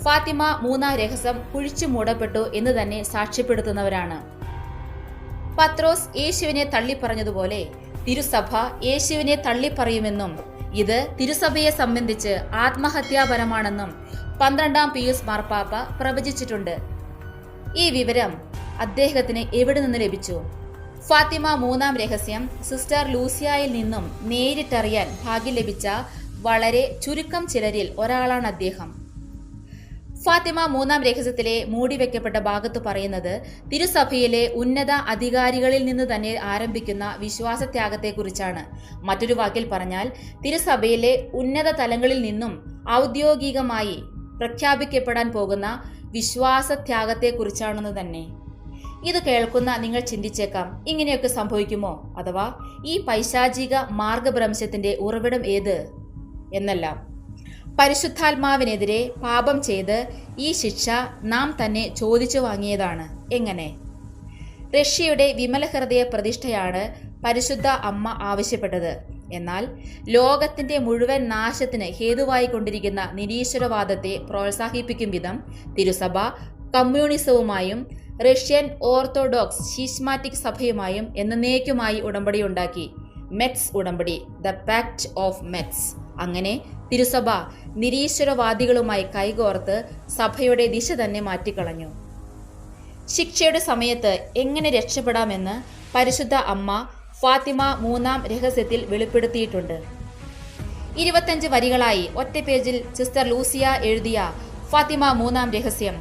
ഫാത്തിമ മൂന്നാം രഹസ്യം കുഴിച്ചു മൂടപ്പെട്ടു എന്ന് തന്നെ സാക്ഷ്യപ്പെടുത്തുന്നവരാണ്. പത്രോസ് യേശുവിനെ തള്ളിപ്പറഞ്ഞതുപോലെ തിരുസഭ യേശുവിനെ തള്ളിപ്പറയുമെന്നും ഇത് തിരുസഭയെ സംബന്ധിച്ച് ആത്മഹത്യാപരമാണെന്നും 12 പിയൂസ് മാർപ്പാപ്പ പ്രവചിച്ചിട്ടുണ്ട്. ഈ വിവരം അദ്ദേഹത്തിന് എവിടെ നിന്ന് ലഭിച്ചു? ഫാത്തിമ മൂന്നാം രഹസ്യം സിസ്റ്റർ ലൂസിയായിൽ നിന്നും നേരിട്ടറിയാൻ ഭാഗ്യം ലഭിച്ച വളരെ ചുരുക്കം ചിലരിൽ ഒരാളാണ് അദ്ദേഹം. ഫാത്തിമ മൂന്നാം രഹസ്യത്തിലെ മൂടിവെക്കപ്പെട്ട ഭാഗത്ത് പറയുന്നത് തിരുസഭയിലെ ഉന്നത അധികാരികളിൽ നിന്ന് തന്നെ ആരംഭിക്കുന്ന വിശ്വാസത്യാഗത്തെക്കുറിച്ചാണ്. മറ്റൊരു വാക്കിൽ പറഞ്ഞാൽ തിരുസഭയിലെ ഉന്നത തലങ്ങളിൽ നിന്നും ഔദ്യോഗികമായി പ്രഖ്യാപിക്കപ്പെടാൻ പോകുന്ന വിശ്വാസത്യാഗത്തെക്കുറിച്ചാണെന്ന് തന്നെ. ഇത് കേൾക്കുന്ന നിങ്ങൾ ചിന്തിച്ചേക്കാം, ഇങ്ങനെയൊക്കെ സംഭവിക്കുമോ? അഥവാ ഈ പൈശാചിക മാർഗഭ്രംശത്തിന്റെ ഉറവിടം ഏത് എന്നെല്ലാം. പരിശുദ്ധാത്മാവിനെതിരെ പാപം ചെയ്ത് ഈ ശിക്ഷ നാം തന്നെ ചോദിച്ചു വാങ്ങിയതാണ്. എങ്ങനെ? റഷ്യയുടെ വിമലഹൃദയ പ്രതിഷ്ഠയാണ് പരിശുദ്ധ അമ്മ ആവശ്യപ്പെട്ടത്. എന്നാൽ ലോകത്തിന്റെ മുഴുവൻ നാശത്തിന് ഹേതുവായിക്കൊണ്ടിരിക്കുന്ന നിരീശ്വരവാദത്തെ പ്രോത്സാഹിപ്പിക്കും വിധം തിരുസഭ കമ്മ്യൂണിസവുമായും റഷ്യൻ ഓർത്തഡോക്സ് ശീസ്മാറ്റിക് സഭയുമായും എന്നേക്കുമായി ഉടമ്പടിയുണ്ടാക്കി. മെറ്റ്സ് ഉടമ്പടി, ദ പാക്ട് ഓഫ് മെറ്റ്സ്. അങ്ങനെ തിരുസഭ നിരീശ്വരവാദികളുമായി കൈകോർത്ത് സഭയുടെ ദിശ തന്നെ മാറ്റിക്കളഞ്ഞു. ശിക്ഷയുടെ സമയത്ത് എങ്ങനെ രക്ഷപ്പെടാമെന്ന് പരിശുദ്ധ അമ്മ ഫാത്തിമ മൂന്നാം രഹസ്യത്തിൽ വെളിപ്പെടുത്തിയിട്ടുണ്ട്. 25 വരികളായി ഒറ്റ പേജിൽ സിസ്റ്റർ ലൂസിയ എഴുതിയ ഫാത്തിമ മൂന്നാം രഹസ്യം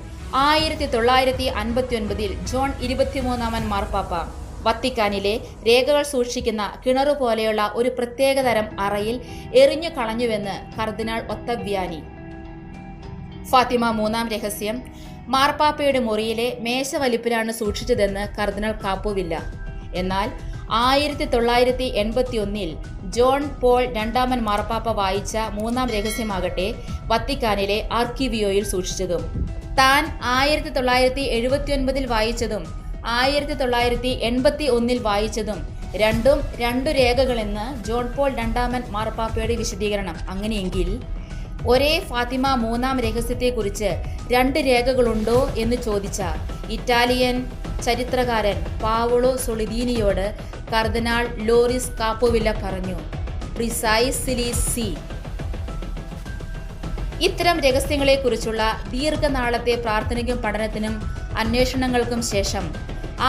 1959 ജോൺ 23 മാർപ്പാപ്പ വത്തിക്കാനിലെ രേഖകൾ സൂക്ഷിക്കുന്ന കിണറു പോലെയുള്ള ഒരു പ്രത്യേകതരം അറയിൽ എറിഞ്ഞു കളഞ്ഞുവെന്ന് കർദിനാൾ ഒത്തവ്യാനി. ഫാത്തിമ മൂന്നാം രഹസ്യം മാർപ്പാപ്പയുടെ മുറിയിലെ മേശവലിപ്പിലാണ് സൂക്ഷിച്ചതെന്ന് കർദിനാൾ കാപ്പുവില്ല. എന്നാൽ 1981 ജോൺ പോൾ 2 മാർപ്പാപ്പ വായിച്ച മൂന്നാം രഹസ്യമാകട്ടെ വത്തിക്കാനിലെ ആർക്കിവിയോയിൽ സൂക്ഷിച്ചതും താൻ 1979 വായിച്ചതും 1981 വായിച്ചതും രണ്ടും 2 രേഖകളെന്ന് ജോൺ പോൾ 2 മാർപ്പാപ്പയുടെ വിശദീകരണം. അങ്ങനെയെങ്കിൽ ഒരേ ഫാത്തിമ മൂന്നാം രഹസ്യത്തെക്കുറിച്ച് 2 രേഖകളുണ്ടോ എന്ന് ചോദിച്ച ഇറ്റാലിയൻ ചരിത്രകാരൻ പാവോളോ സൊളിദീനിയോട് കർദിനാൾ ലോറിസ് കാപ്പോവില്ല പറഞ്ഞു, പ്രിസൈസ്ലി സി. ഇത്തരം രഹസ്യങ്ങളെക്കുറിച്ചുള്ള ദീർഘനാളത്തെ പ്രാർത്ഥനയ്ക്കും പഠനത്തിനും അന്വേഷണങ്ങൾക്കും ശേഷം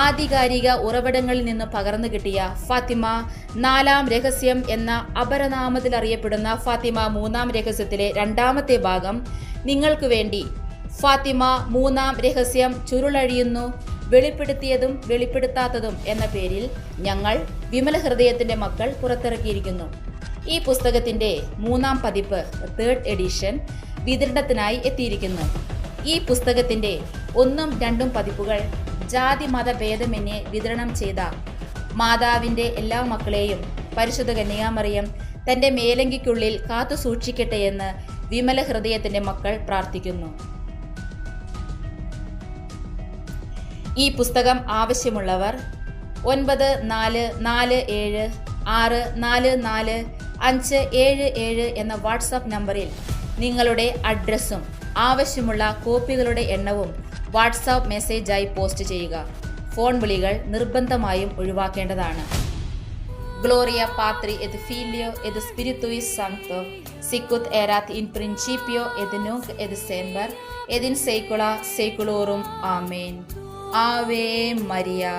ആധികാരിക ഉറവിടങ്ങളിൽ നിന്ന് പകർന്നു കിട്ടിയ ഫാത്തിമ 4-ാം രഹസ്യം എന്ന അപരനാമത്തിൽ അറിയപ്പെടുന്ന ഫാത്തിമ മൂന്നാം രഹസ്യത്തിലെ 2ാമത്തെ ഭാഗം നിങ്ങൾക്ക് വേണ്ടി ഫാത്തിമ മൂന്നാം രഹസ്യം ചുരുളഴിയുന്നു, വെളിപ്പെടുത്തിയതും വെളിപ്പെടുത്താത്തതും എന്ന പേരിൽ ഞങ്ങൾ വിമല ഹൃദയത്തിന്റെ മക്കൾ പുറത്തിറക്കിയിരിക്കുന്നു. ഈ പുസ്തകത്തിന്റെ 3-ാം പതിപ്പ് 3rd എഡിഷൻ വിതരണത്തിനായി എത്തിയിരിക്കുന്നു. ഈ പുസ്തകത്തിന്റെ 1ഉം 2ഉം പതിപ്പുകൾ ജാതി മത ഭേദമന്യേ വിതരണം ചെയ്ത മാതാവിന്റെ എല്ലാ മക്കളെയും പരിശുദ്ധ കന്യകാമറിയം തന്റെ മേലങ്കിക്കുള്ളിൽ കാത്തു സൂക്ഷിക്കട്ടെ എന്ന് വിമല ഹൃദയത്തിന്റെ മക്കൾ പ്രാർത്ഥിക്കുന്നു. ഈ പുസ്തകം ആവശ്യമുള്ളവർ 9447644577 എന്ന വാട്സാപ്പ് നമ്പറിൽ നിങ്ങളുടെ അഡ്രസ്സും ആവശ്യമുള്ള കോപ്പികളുടെ എണ്ണവും വാട്സാപ്പ് മെസ്സേജായി പോസ്റ്റ് ചെയ്യുക. ഫോൺ വിളികൾ നിർബന്ധമായും ഒഴിവാക്കേണ്ടതാണ്. Gloria Patri et Filio et Spirituis Sancto, sicut erat in principio et nunc et semper et in saecula saeculorum. Amen. Ave Maria.